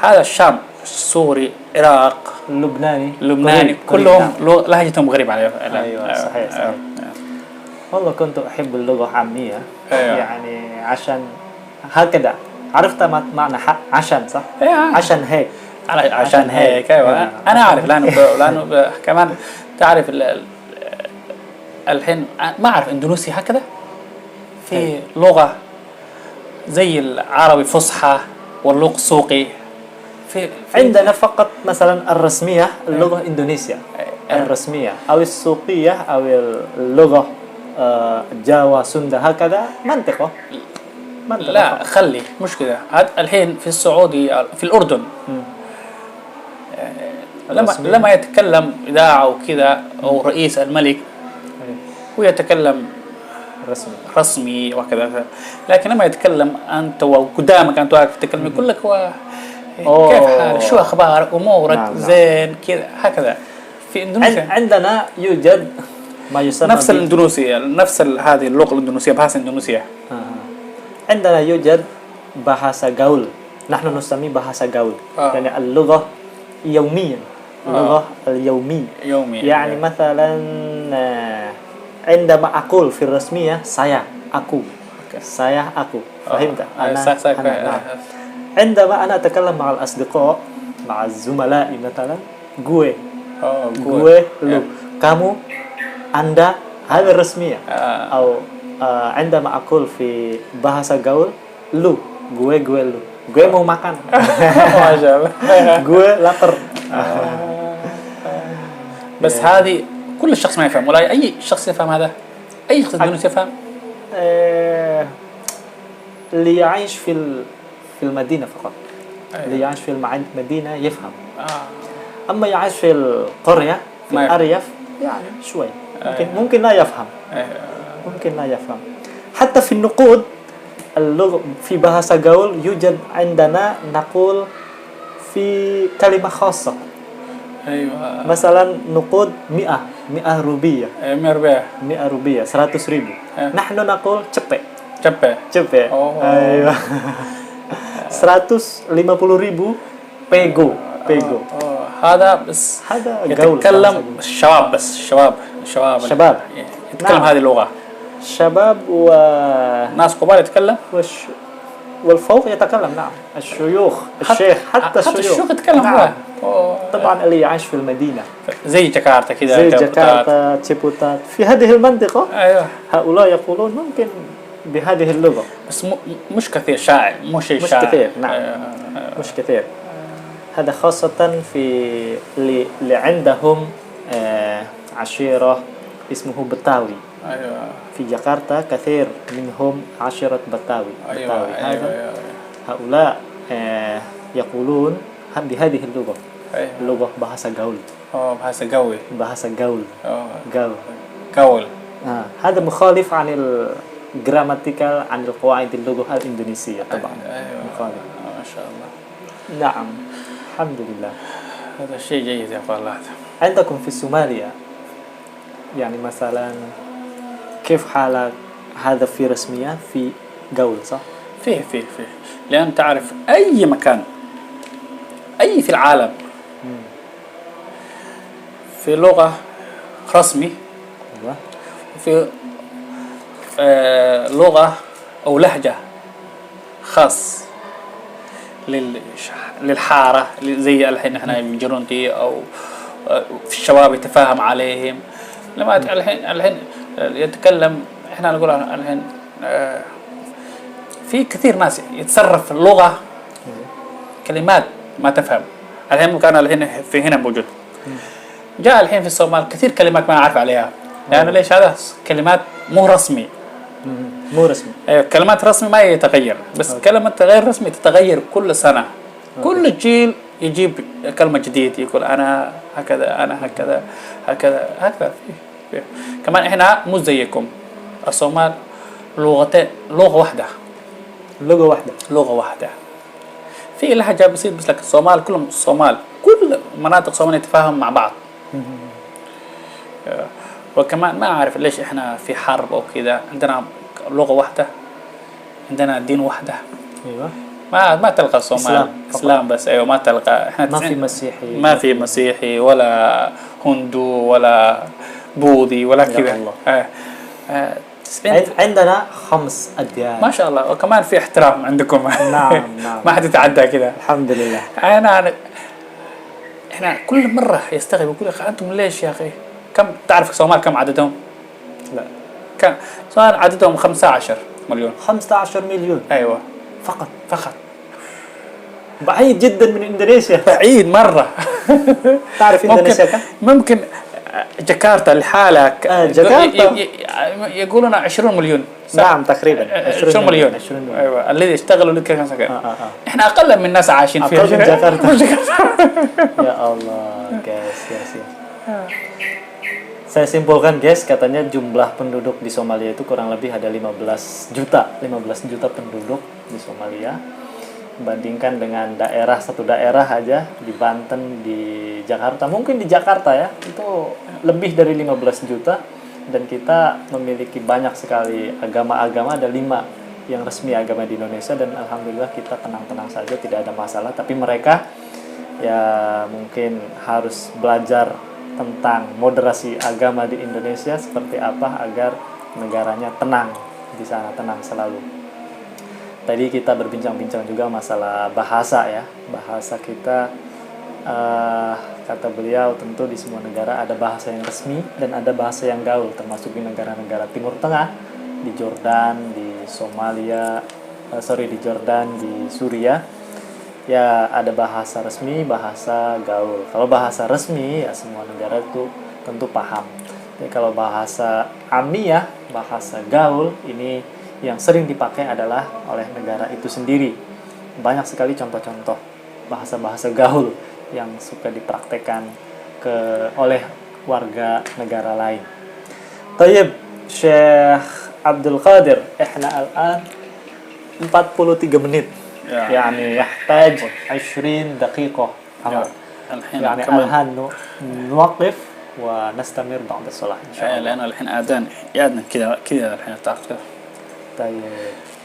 هذا الشام سوري، عراق، لبناني كلهم لهجتهم غريب عليه. أيوة صحيح صحيح. والله كنت أحب اللغة العامية. أيوة. يعني عشان هكذا عرفت معنى عشان صح؟ أيوة. عشان هيك. عشان هيك. أيوة. أنا أعرف لأنه كمان تعرف الحين ما أعرف إندونيسيا هكذا في لغة زي العربي فصحى واللغة سوقي. عندنا فقط مثلا الرسمية اللغة إندونيسيا الرسمية، أو السوقية أو اللغة جاوا سندا هكذا منطقة. لا فقط. خلي مش كده. الحين في السعودي في الأردن لما يتكلم إذاعة وكذا أو رئيس الملك ويتكلم رسمي وكذا، لكن لما يتكلم أنت وقدامك أنت واقف تتكلم يقول لك كيف حالك، شو أخبارك، أمورك زين كذا هكذا. في إندونيسيا عندنا يوجد ما يسمى نفس الإندونيسية، نفس هذه اللغة الإندونيسية، بحث إندونيسية. عندنا يوجد bahasa gaul، نحن نسميه bahasa gaul. يعني اللغة يوميا، اللغة اليومية. يعني مثلا عندما أقول في الرسمية saya aku، فهمت؟ أنا عندما أنا أتكلم مع الأصدقاء مع الزملاء مثلا gue lu kamu anda، هذا الرسمية. أو عندما أقول في bahasa gaul lu gue lu gue mau makan. gue lapar. بس هذه كل الشخص ما يفهم ولا أي شخص يفهم هذا؟ أي شخص إندونيسي يفهم؟ اللي يعيش في المدينة فقط. اللي يعيش في المدينة يفهم. أما يعيش في القرية في الأرياف يعني شوي ممكن لا يفهم. ممكن لا يفهم. حتى في النقود اللغة في bahasa gaul يوجد عندنا نقول في كلمة خاصة. أيوة. مثلا نقود 100 روبية. 100 روبية 100,000. نحن نقول cepet. أيوة. 150,000 pego. هذا بس هذا يتكلم الشباب، بس الشباب يتكلم هذه اللغة. شباب ناس كبار يتكلم والفوق يتكلم. نعم الشيوخ الشيخ حتى الشيوخ يتكلم. نعم. طبعا اللي يعيش في المدينة زي جاكرتا كذا، زي جاكرتا تشيبوتات في هذه المنطقة. أيوة. هؤلاء يقولون ممكن بهذه اللغة، بس مش كثير شائع، مش كثير. نعم مش كثير. هذا خاصة في اللي عندهم عشيرة اسمه بتاوي. أيوة. في جاكرتا كثير منهم عشيرة بتاوي. أيوة. هؤلاء يقولون بهذه اللغة. أيوة. اللغة bahasa gaul. bahasa gaul. هذا مخالف عن الجراماتيكال، عن القواعد اللغة الإندونيسية طبعا. أيوة. مخالف. ما شاء الله. نعم الحمد لله. هذا شيء جيد يا فضلات. عندكم في الصومالية يعني مثلا كيف حالك، هذا في رسمية في قول صح؟ فيه لأن تعرف أي مكان في العالم في لغة رسمي وفي لغة أو لهجة خاص. للحارة زي الحين احنا من جرونتي او في الشباب يتفاهم عليهم. لما الحين يتكلم، احنا نقول الحين في كثير ناس يتصرف في اللغة كلمات ما تفهم. الحين كان الحين في هنا موجود، جاء الحين في الصومال كثير كلمات ما أعرف عليها، يعني ليش هذا كلمات مو رسمي. مو رسمي. كلمات رسمي ما يتغير، بس كلمة غير رسمي تتغير كل سنة. كل جيل يجيب كلمة جديد، يقول أنا هكذا، أنا هكذا، هكذا هكذا. كمان إحنا مو زيكم. الصومال لغتين، لغة واحدة. لغة واحدة. في لهجة بسيط، بس لك الصومال كلهم الصومال، كل مناطق الصومال يتفاهم مع بعض. وكمان ما أعرف ليش إحنا في حرب أو كذا، عندنا لغة واحدة، عندنا دين واحدة. ايوه. ما تلقى الصومال إسلام بس. أيوه ما تلقى. إحنا ما في مسيحي. ما في مسيحي ولا هندو ولا بوذي ولا كذا. عندنا 5 أديان ما شاء الله. وكمان في احترام عندكم. نعم. ما حد يتعدى كذا. الحمد لله. إحنا كل مرة يستغرب يقول يا أخي أنتم ليش يا أخي؟ كم تعرف الصومال كم عددهم؟ لا. كم الصومال عددهم 15 مليون. 15 مليون. أيوة. فقط. بعيد جدا من إندونيسيا. بعيد مرة. تعرف إندونيسيا كم؟ ممكن جاكرتا لحالها. جاكرتا يقولون 20 مليون. نعم تقريبا 20 مليون. أيوة. الذي يشتغلوا لك كذا سكن. إحنا أقل من الناس عايشين فيها. أقل من جاكرتا. Ya Allah, guys. Saya simpulkan guys, katanya jumlah penduduk di Somalia itu kurang lebih ada 15 juta penduduk di Somalia. Bandingkan dengan satu daerah aja di Banten, di Jakarta, mungkin di Jakarta ya, itu lebih dari 15 juta. Dan kita memiliki banyak sekali agama-agama, ada 5 yang resmi agama di Indonesia, dan alhamdulillah kita tenang-tenang saja, tidak ada masalah. Tapi mereka ya mungkin harus belajar tentang moderasi agama di Indonesia seperti apa agar negaranya tenang di sana, tenang selalu. Tadi kita berbincang-bincang juga masalah bahasa ya. Bahasa kita kata beliau tentu di semua negara ada bahasa yang resmi dan ada bahasa yang gaul, termasuk di negara-negara Timur Tengah, di Jordan, di Somalia, di Jordan, di Suriah. Ya ada bahasa resmi, bahasa gaul. Kalau bahasa resmi ya semua negara itu tentu paham. Jadi kalau bahasa amiyah, bahasa gaul, ini yang sering dipakai adalah oleh negara itu sendiri. Banyak sekali contoh-contoh bahasa-bahasa gaul yang suka dipraktekkan oleh warga negara lain. Tayyib, Syekh Abdul Qadir, ihna al-an 43 menit. يعني يحتاج 20 دقيقة عمل. يعني الآن نوقف ونستمر بعد الصلاة إن شاء الله. لأن الحين آذان كذا الحين تعقد. طيب.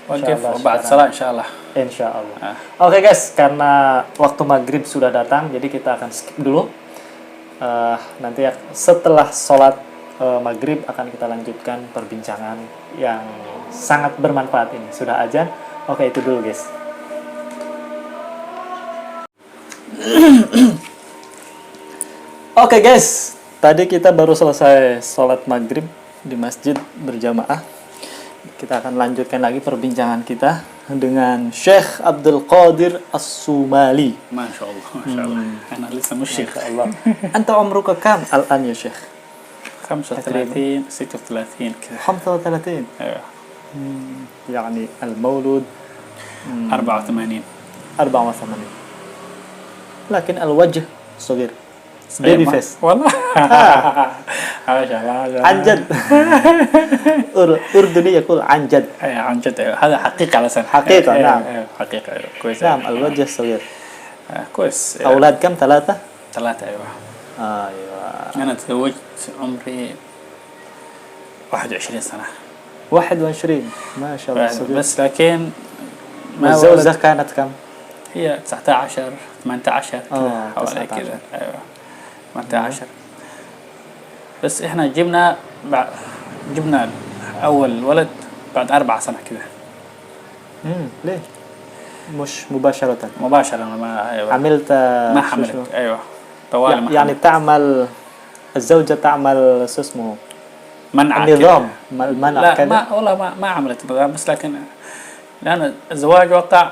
وقف وبعد الصلاة إن شاء الله. إن شاء الله. Oke guys, karena waktu maghrib sudah datang, jadi kita akan skip dulu. Nanti setelah sholat maghrib akan kita lanjutkan perbincangan yang sangat bermanfaat ini. Sudah azan. Oke, itu dulu guys. Oke guys, tadi kita baru selesai sholat maghrib di masjid berjamaah. Kita akan lanjutkan lagi perbincangan kita dengan Syekh Abdul Qadir As-Sumali. Masya Allah, Masya Allah. Ana lisa musyikh. Allah. Anta umruka kam al-an ya Syekh? 35 36 كذا. 35. ايوه. يعني المولود 84. 84. لكن الوجه صغير. بيبي فيس. والله. ما شاء الله. عنجد. أردني يقول عنجد. اي عنجد. هذا حقيقة على سنة. حقيقة نعم. حقيقة كويس. نعم الوجه صغير. كويس. أولاد كم؟ 3؟ 3 ايوه. ايوه. أنا تزوجت عمري 21 سنة. 21 ما شاء الله صغير. بس لكن الزوجة كانت كم؟ هي 19 18 حوالي 19. كذا. ايوه 18. بس احنا جبنا أول ولد بعد 4 سنة كذا. ليه؟ مش مباشرة. مباشرة ما أيوة. عملت ما شو حملت شو؟ أيوة طوال ما يعني حملت. تعمل الزوجة تعمل شو اسمه منع النظام كده. المنع لا كذا. ما والله ما عملت نظام، بس لكن لأن الزواج وقع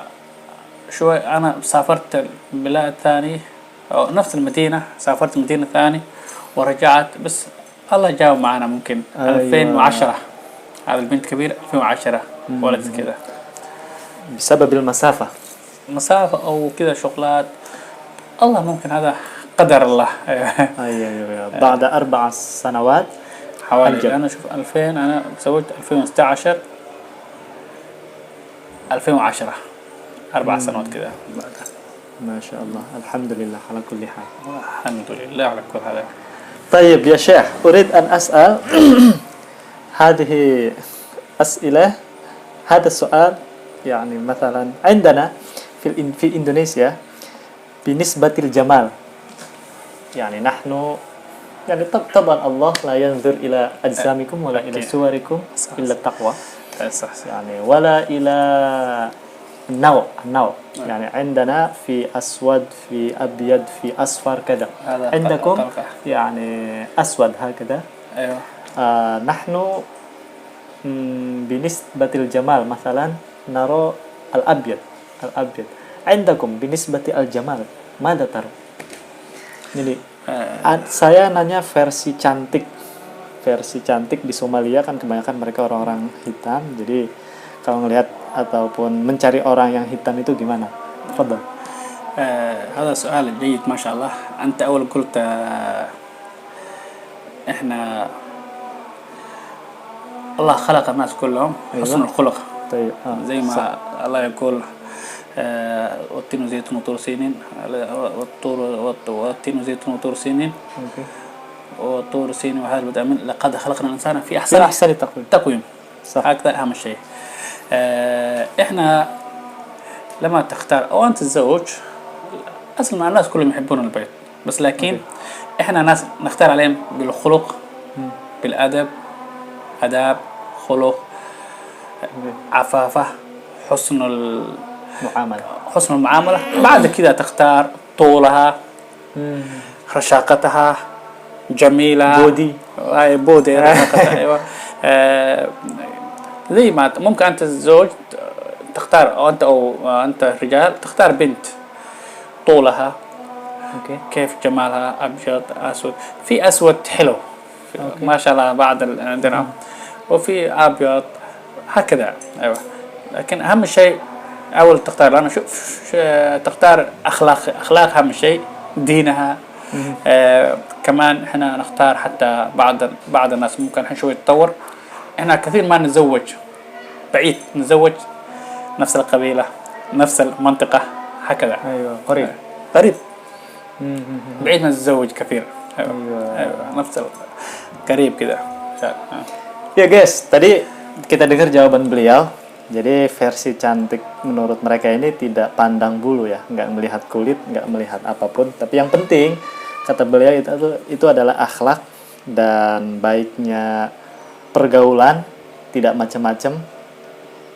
شوي. أنا سافرت بلاد ثاني أو نفس المدينة، سافرت مدينة ثاني ورجعت، بس الله جاوب معنا. ممكن أيوة. 2010 هذا البنت كبيرة، 2010 ولدت كده. بسبب المسافة. مسافة أو كده شغلات، الله ممكن هذا قدر الله. أيوة. بعد 4 سنوات حوالي أنجب. أنا شوف 2000 أنا تزوجت 2016 2010 4 سنوات كده بعدها. ما شاء الله، الحمد لله على كل حال. الحمد لله على كل هذا. طيب يا شيخ، أريد أن أسأل هذه أسئلة، هذا السؤال يعني مثلا عندنا في إندونيسيا بنسبة الجمال، يعني نحن يعني طبعا الله لا ينظر إلى أجسامكم ولا إلى صوركم إلا التقوى، صح. يعني ولا إلى النوع يعني عندنا في أسود في أبيض في أصفر كذا، هذا عندكم طبقة. يعني أسود هكذا. أيوه. نحن بنسبة الجمال مثلا نرى الأبيض. عندكم بنسبة الجمال ماذا ترى؟ Jadi saya nanya versi cantik di Somalia kan kebanyakan mereka orang-orang hitam, jadi kalau ngelihat ataupun mencari orang yang hitam itu gimana? Tafadhal. هذا سؤال جيد ما شاء الله. أنت أول قلت إحنا الله خلق الناس كلهم حسن الخلق. طيب. زي ما الله يقول والتين وزيتون وطور سينين، والتين وزيتون وطور سينين وطور سينين وهذا البدء من لقد خلقنا الإنسان في أحسن تقويم. هكذا أهم شيء. إحنا لما تختار أو أنت الزوج، أصلا الناس كلهم يحبون البيت، بس لكن إحنا ناس نختار عليهم بالخلق، بالأدب، أداب، خلق، عفافة، حسن المعاملة. بعد كذا تختار طولها، رشاقتها، جميلة، بودي رشاقتها. أيوة. زي ما ممكن أنت الزوج تختار أو أنت رجال تختار بنت طولها كيف جمالها، أبيض أسود، في أسود حلو ما شاء الله بعد عندنا، وفي أبيض هكذا. أيوة. لكن أهم شيء أول تختار، لأنه شوف تختار أخلاق أهم شيء، دينها. كمان إحنا نختار حتى بعض الناس ممكن إحنا شوي يتطور، إحنا كثير ما نتزوج بعيد، نتزوج نفس القبيلة نفس المنطقة هكذا. أيوة. قريب بعيد ما نتزوج كثير. أيوة. نفس قريب كده. Ya guys, tadi kita dengar jawaban beliau. Jadi versi cantik menurut mereka ini tidak pandang bulu ya, nggak melihat kulit, nggak melihat apapun. Tapi yang penting kata beliau itu adalah akhlak dan baiknya pergaulan, tidak macam-macam.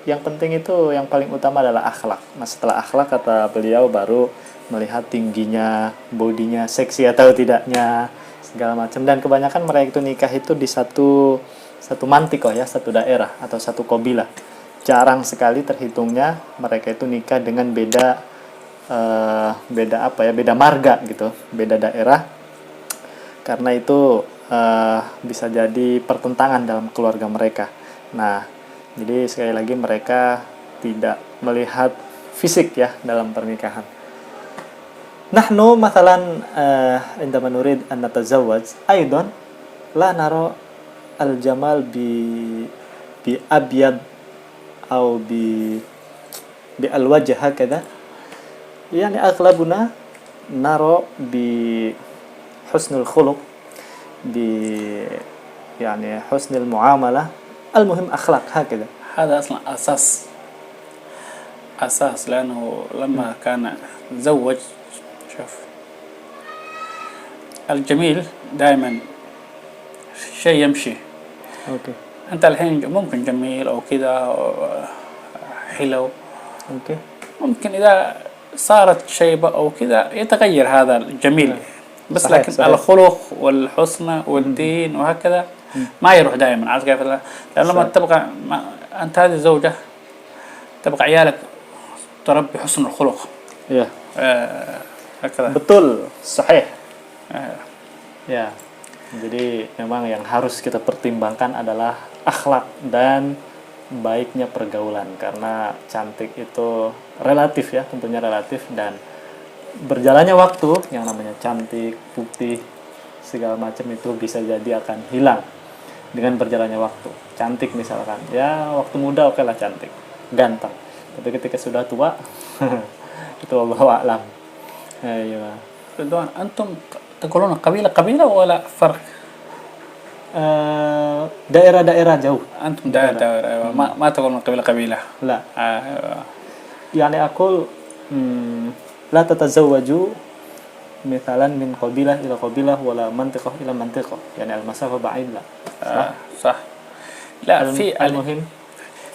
Yang penting itu yang paling utama adalah akhlak. Nah setelah akhlak kata beliau baru melihat tingginya, bodinya, seksi atau tidaknya, segala macam. Dan kebanyakan mereka itu nikah itu di satu mantiko ya, satu daerah atau satu kabilah. Jarang sekali terhitungnya mereka itu nikah dengan beda marga gitu, beda daerah. Karena itu bisa jadi pertentangan dalam keluarga mereka. Nah, jadi sekali lagi mereka tidak melihat fisik ya dalam pernikahan. Nahnu mathalan عندما نريد أن نتزوج أيضا لا نرى الجمال بأبيض أو بالوجه هكذا، يعني أغلبنا نرى بحسن الخلق، يعني حسن المعاملة، المهم أخلاق هكذا. هذا أصلا أساس لأنه لما كان تزوج شوف الجميل دائما شيء يمشي. أنت الحين ممكن جميل أو كذا حلو، ممكن إذا صارت شيبة أو كذا يتغير هذا الجميل، بس صحيح، لكن صحيح. الخلق والحسنى والدين وهكذا ما يروح دائما. عارف كيف؟ لأن لما صحيح. تبقى أنت هذه زوجة، تبقى عيالك تربي حسن الخلق. Ya, هكذا. betul, sahih. آه، Ya, jadi memang yang harus kita pertimbangkan adalah akhlak dan baiknya pergaulan, karena cantik itu relatif ya, tentunya relatif, dan berjalannya waktu yang namanya cantik, putih, segala macam itu bisa jadi akan hilang dengan berjalannya waktu. Cantik misalkan, ya waktu muda oke lah cantik, ganteng. Tapi ketika sudah tua, itu Allahu a'lam. Ayo. رضوان، أنتم تقولون قبيلة قبيلة ولا فرق؟ Daerah-daerah jauh. أنتم دائرة أيوة. ما تقولون قبيلة قبيلة. لا أيوة. يعني أقول لا تتزوجوا مثلا من قبيلة إلى قبيلة ولا منطقة إلى منطقة، يعني المسافة بعيد لا. صح. لا في المهم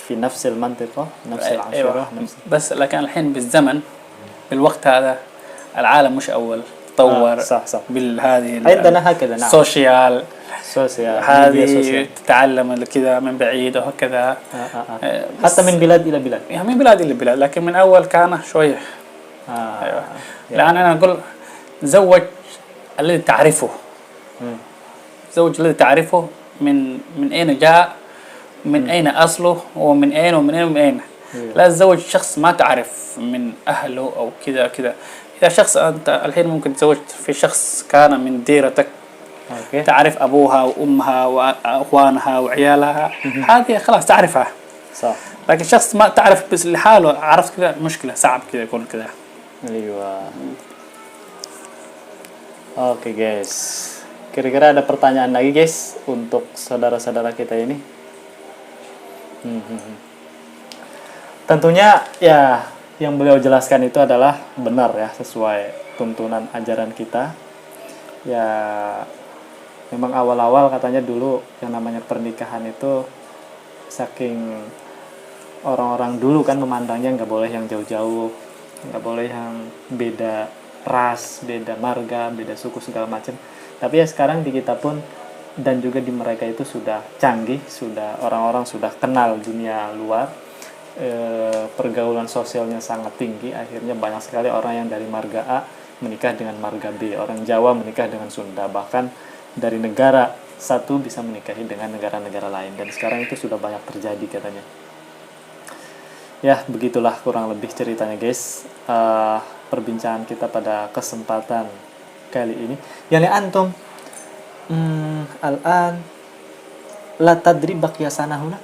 في نفس المنطقة، نفس العشيرة، أيوة. نفس. بس لكن الحين بالزمن، بالوقت هذا العالم مش أول تطور. صح صح. بالهذه عندنا هكذا، نعم. سوشيال سوسيال، ميديا هذه سوسيال. تتعلم كذا من بعيد وهكذا. حتى من بلاد إلى بلاد. يعني من بلاد إلى بلاد، لكن من أول كان شوية. أيوة. الآن أنا أقول زوج الذي تعرفه، زوج الذي تعرفه من أين جاء، من أين أصله، ومن أين ومن أين ومن أين. لا تزوج شخص ما تعرف من أهله أو كذا كذا. إذا شخص أنت الحين ممكن تزوجت في شخص كان من ديرتك، تعرف أبوها وأمها وأخوانها وعيالها، هذه خلاص تعرفها. صح. لكن شخص ما تعرف بس لحاله، عرفت كذا مشكلة، صعب كذا يكون كذا. Iya. Oke guys, kira-kira ada pertanyaan lagi guys untuk saudara-saudara kita ini? Tentunya ya yang beliau jelaskan itu adalah benar ya, sesuai tuntunan ajaran kita. Ya memang awal-awal katanya dulu yang namanya pernikahan itu saking orang-orang dulu kan memandangnya nggak boleh yang jauh-jauh, nggak boleh yang beda ras, beda marga, beda suku segala macam. Tapi ya sekarang di kita pun dan juga di mereka itu sudah canggih, sudah orang-orang sudah kenal dunia luar, pergaulan sosialnya sangat tinggi. Akhirnya banyak sekali orang yang dari marga A menikah dengan marga B, orang Jawa menikah dengan Sunda, bahkan dari negara satu bisa menikahi dengan negara-negara lain, dan sekarang itu sudah banyak terjadi katanya. Ya begitulah kurang lebih ceritanya guys, perbincangan kita pada kesempatan kali ini. Yani antum al-an la tadri baqiya sana huna,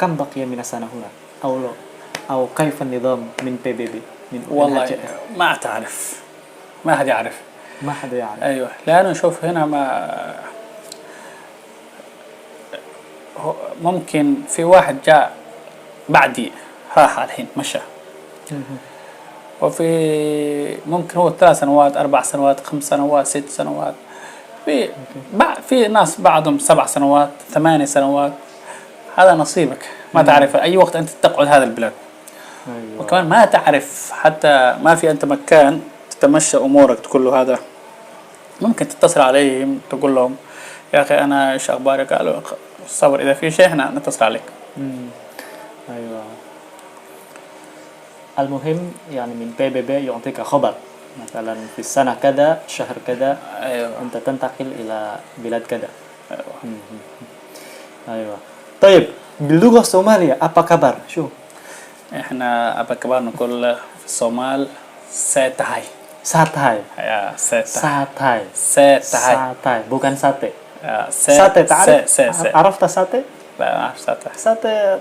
kam baqiya min sana huna, aw kayfa an-nizam min PBB min والله ما تعرف، ما حد يعرف. ما حدا يعرف. ايوه، لانه شوف هنا ما ممكن في واحد جاء بعدي راح الحين مشى، وفي ممكن هو 3 سنوات 4 سنوات 5 سنوات 6 سنوات، في ناس بعضهم 7 سنوات 8 سنوات. هذا نصيبك، ما تعرف أي وقت أنت تقعد هذا البلاد. أيوة. وكمان ما تعرف، حتى ما في أنت مكان تتمشى أمورك تقول له هذا. ممكن تتصل عليهم تقول لهم يا أخي أنا إيش أخبارك، قالوا صبر إذا في شيء إحنا نتصل عليك. أيوة. المهم يعني من PBB يعطيك خبر مثلا في السنة كذا شهر كذا. أيوة. أنت تنتقل إلى بلاد كذا. أيوة. أيوة. طيب باللغة الصومالية apa kabar؟ شو؟ إحنا أبا كبار نقول في الصومال ساتهاي. ساتهاي. يا ساتهاي. ساتهاي. ساتهاي bukan sate. ساتة تعرف؟ ساتة. عرفت ساتة؟ لا ما أعرف ساتة. ساتة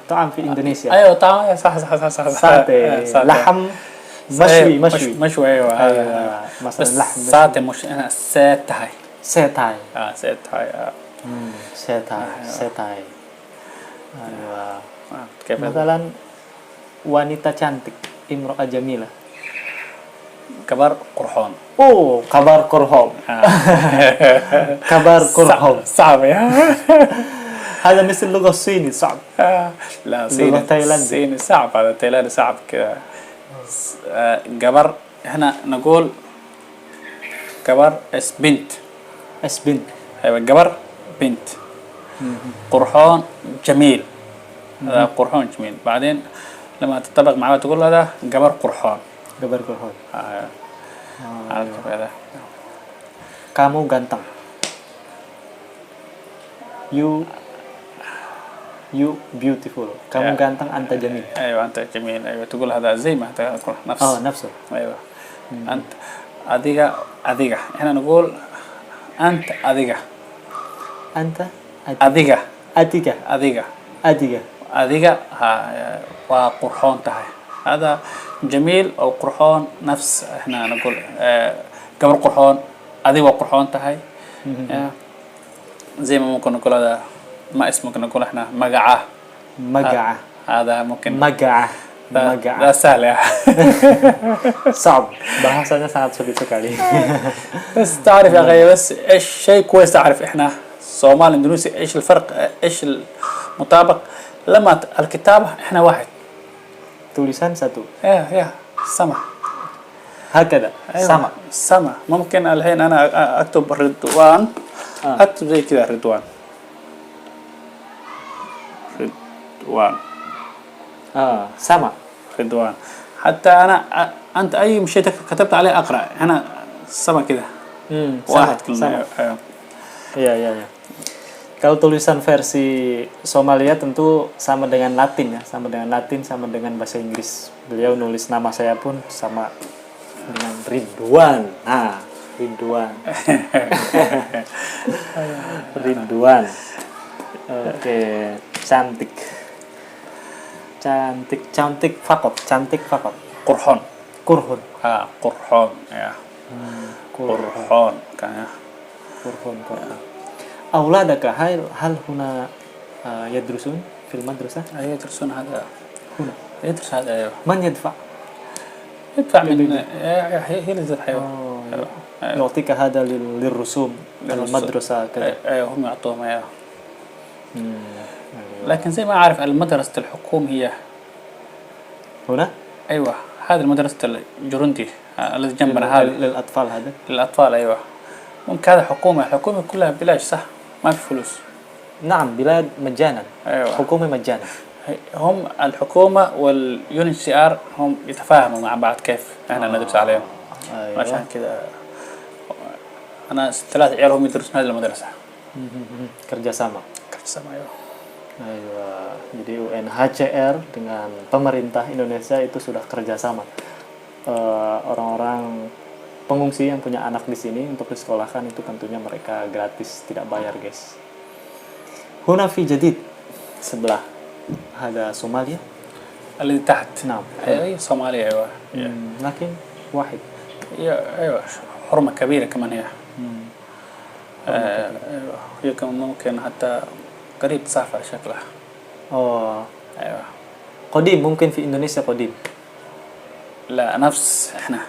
طعام في إندونيسيا. أيوة طعام، صح صح صح صح. ساتة لحم مشوي. مشوي أيوة. أيوة. مثلا بس لحم ساتة مش أنا ساتهاي. ساتهاي. ساتهاي. ساتهاي. أيوة. كيف؟ مثلا wanita cantik, imro'ah jamilah. كبر قرحون. Oh, kabar kurhom. Kabar kurhom. صعب يا. هذا مثل اللغة الصيني صعب. لا اللغة التايلاندي. صيني صعب، هذا تايلاندي صعب كذا. قبر هنا نقول قبر اس بنت. اس بنت. ايوه قبر بنت. قرحون جميل، هذا قرحون جميل. بعدين لما تطبق معاه تقول هذا قبر قرحون. قبر قرحون. عارف هذا. Kamu ganteng. You beautiful. Kamu ganteng, anta jamil. ايوه انت جميل. ايوه تقول هذا زي ما تقول نفس. نفسه. ايوه. انت أديقة. احنا نقول انت أديقة. أنت أديقة. أديقة. أديقة. أديقة. أديقة وقرحون تهي. هذا جميل أو قرحون نفس. احنا نقول قبر قرحون، أديقة قرحون تهي. زي ما ممكن نقول هذا ما اسمه، ممكن نقول احنا مقعة. مقعة. هذا ممكن مقعة. ده سهل يا صعب، bahasanya sangat sulit sekali. بس تعرف يا أخي، بس إيش شيء كويس تعرف إحنا صومال إندونيسي إيش الفرق، إيش المطابق. لما الكتابة إحنا واحد. tulisan satu. يا سما هكذا. أيوة. سما ممكن الحين أنا أكتب رضوان، أكتب زي كذا رضوان. sama. رضوان. حتى أنت أي شيء كتبت عليه أقرأ، أنا سما كذا. واحد كلمة. Iya. Kalau tulisan versi Somalia tentu sama dengan Latin ya, sama dengan bahasa Inggris. Beliau nulis nama saya pun sama dengan Ridwan. Ridwan. Ridwan. Oke, cantik fakot. قرحون. Kurhun. قرحون يا قرحون كان. قرحون. أولادك هل هنا يدرسون في المدرسة؟ يدرسون هذا هنا. يدرس هذا. أيوه. من يدفع من هي اللي الحيوان. يعطيك هذا للرسوم المدرسة كذا. ايوه هم يعطوهم اياه. لكن زي ما أعرف المدرسة الحكومة هي هنا. ايوه هذه المدرسة الجروندي الذي جنبنا، هذا للأطفال. هذا للأطفال. ايوه ممكن هذا الحكومة كلها بلاش صح، ما في فلوس. نعم بلاد مجانا. ايوه حكومة مجانا. هم الحكومة واليون سي ار هم يتفاهموا مع بعض كيف احنا ندرس عليهم. أيوة. عشان كذا انا 3 عيال هم يدرسون هذه المدرسة. kerjasama. ايوه. Jadi UNHCR dengan pemerintah Indonesia itu sudah kerjasama. Orang-orang pengungsi yang punya anak di sini untuk disekolahkan itu tentunya mereka gratis, tidak bayar guys. Huna fi jadid sebelah ada Somalia. اللي تحت. نعم. ايوه صوماليا. ايوه. لكن واحد. ايوه حرمة كبيرة كمان هي. ايوه هي كمان ممكن حتى قريب تسافر شكلها. ايوه. قديم ممكن في اندونيسيا قديم. لا نفس احنا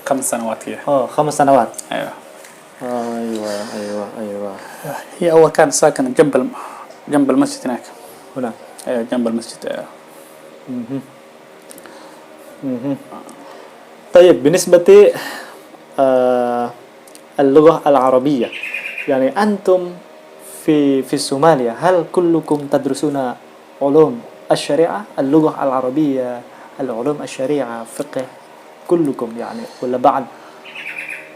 5 سنوات هي. 5 سنوات. ايوه. ايوه. هي اول كانت ساكنة جنب المسجد هناك. هنا. ايوه جنب المسجد. ايوه. طيب بالنسبة اللغة العربية يعني أنتم في الصومالية هل كلكم تدرسون علوم الشريعة، اللغة العربية، العلوم الشريعة، فقه، كلكم يعني ولا بعض؟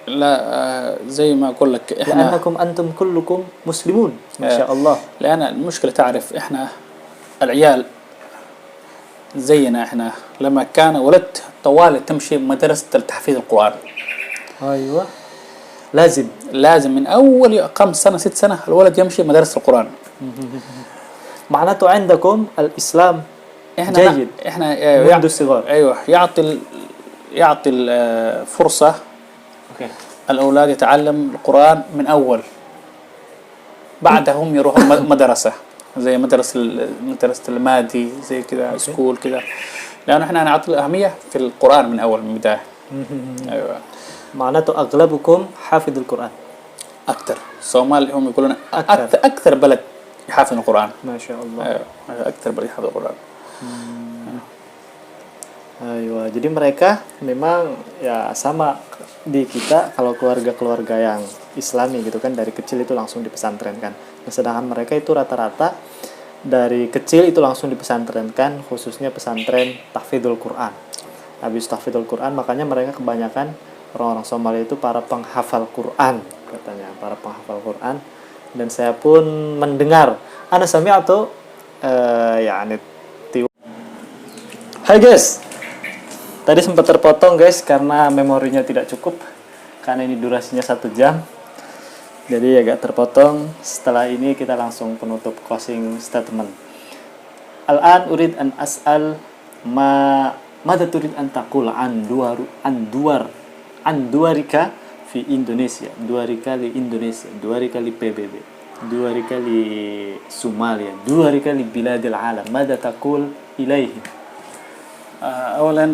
لا زي ما أقول لك إحنا لأنكم أنتم كلكم مسلمون ما شاء الله. لأن المشكلة تعرف إحنا العيال زينا إحنا لما كان ولدت طوال تمشي مدرسة تحفيظ القرآن. أيوة لازم من أول 5 سنة 6 سنة الولد يمشي مدرسة القرآن. معناته عندكم الإسلام جيد إحنا منذ الصغر. أيوة يعطي الفرصة الأولاد يتعلم القرآن من أول، بعدهم يروحوا مدرسة زي مدرسة المادي زي كذا سكول كذا، لأنه إحنا نعطي الأهمية في القرآن من أول من البداية. أيوة. معناته أغلبكم حافظ القرآن. أكثر. الصومال هم يقولون أكثر بلد يحافظ القرآن. ما شاء الله. أكثر بل يحافظ القرآن. Ayo, jadi mereka memang ya sama di kita kalau keluarga-keluarga yang Islami gitu kan, dari kecil itu langsung dipesantrenkan. Nah, sedangkan mereka itu rata-rata dari kecil itu langsung dipesantrenkan, khususnya pesantren tahfidzul Quran. Habis tahfidzul Quran, makanya mereka kebanyakan orang-orang Somalia itu para penghafal Quran katanya, para penghafal Quran. Dan saya pun mendengar, ana sami'tu yani Hai guys. Tadi sempat terpotong guys karena memorinya tidak cukup, karena ini durasinya 1 jam. Jadi agak terpotong. Setelah ini kita langsung penutup closing statement. Al-an urid an as'al mada turid an taqul an duarika fi Indonesia, duarika li Indonesia, duarika li PBB, duarika li Somalia, duarika li biladil alam, mada taqul ilaihim. أولا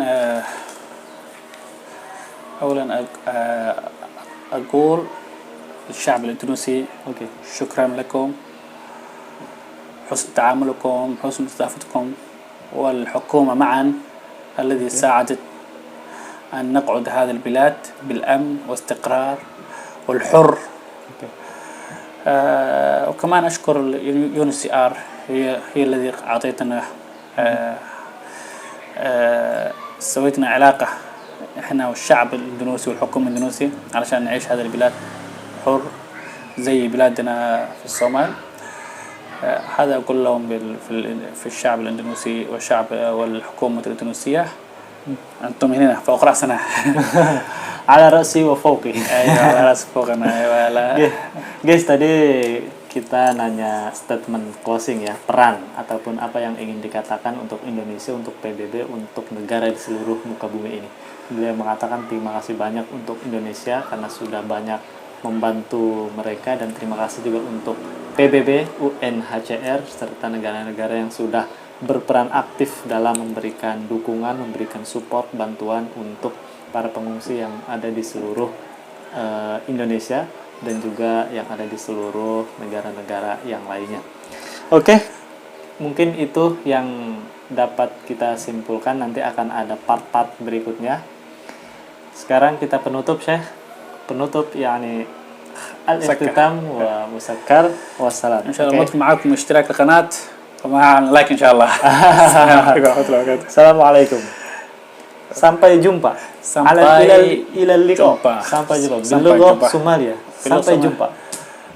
أقول للشعب الإندونيسي شكرا لكم، حسن تعاملكم، حسن استضافتكم، والحكومة معا الذي ساعدت أن نقعد هذه البلاد بالأمن واستقرار والحر. وكمان أشكر UNHCR، هي الذي أعطيتنا سويتنا علاقة إحنا والشعب الإندونيسي والحكومة الإندونيسية علشان نعيش هذه البلاد حر زي بلادنا في الصومال. هذا أقول لهم في الشعب الإندونيسي والشعب والحكومة الإندونيسية، أنتم هنا فوق رأسنا. على رأسي وفوقي. أيوة على رأس فوقنا. Guys, tadi kita nanya statement closing ya, peran ataupun apa yang ingin dikatakan untuk Indonesia, untuk PBB, untuk negara di seluruh muka bumi ini. Beliau mengatakan terima kasih banyak untuk Indonesia karena sudah banyak membantu mereka, dan terima kasih juga untuk PBB, UNHCR, serta negara-negara yang sudah berperan aktif dalam memberikan dukungan, memberikan support, bantuan untuk para pengungsi yang ada di seluruh Indonesia dan juga yang ada di seluruh negara-negara yang lainnya. Oke, mungkin itu yang dapat kita simpulkan. Nanti akan ada part-part berikutnya. Sekarang kita penutup, Syekh. Penutup yani al-ikhtitam wa musakkar wassalam. إن شاء الله نضيف معكم اشتراك القناة ومع لايك إن شاء الله. Assalamualaikum. Sampai jumpa. Ilal liqa. Sampai jumpa. Bilugha Somalia. Sampai jumpa.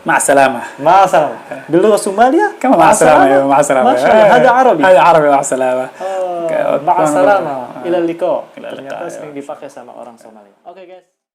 مع السلامة. مع السلامة. باللغة الصومالية؟ كما مع السلامة. مع السلامة. ما شاء الله. هذا عربي. هذا عربي. مع السلامة. مع السلامة. إلى اللقاء. Ternyata sering dipakai sama orang Somalia. Oke guys.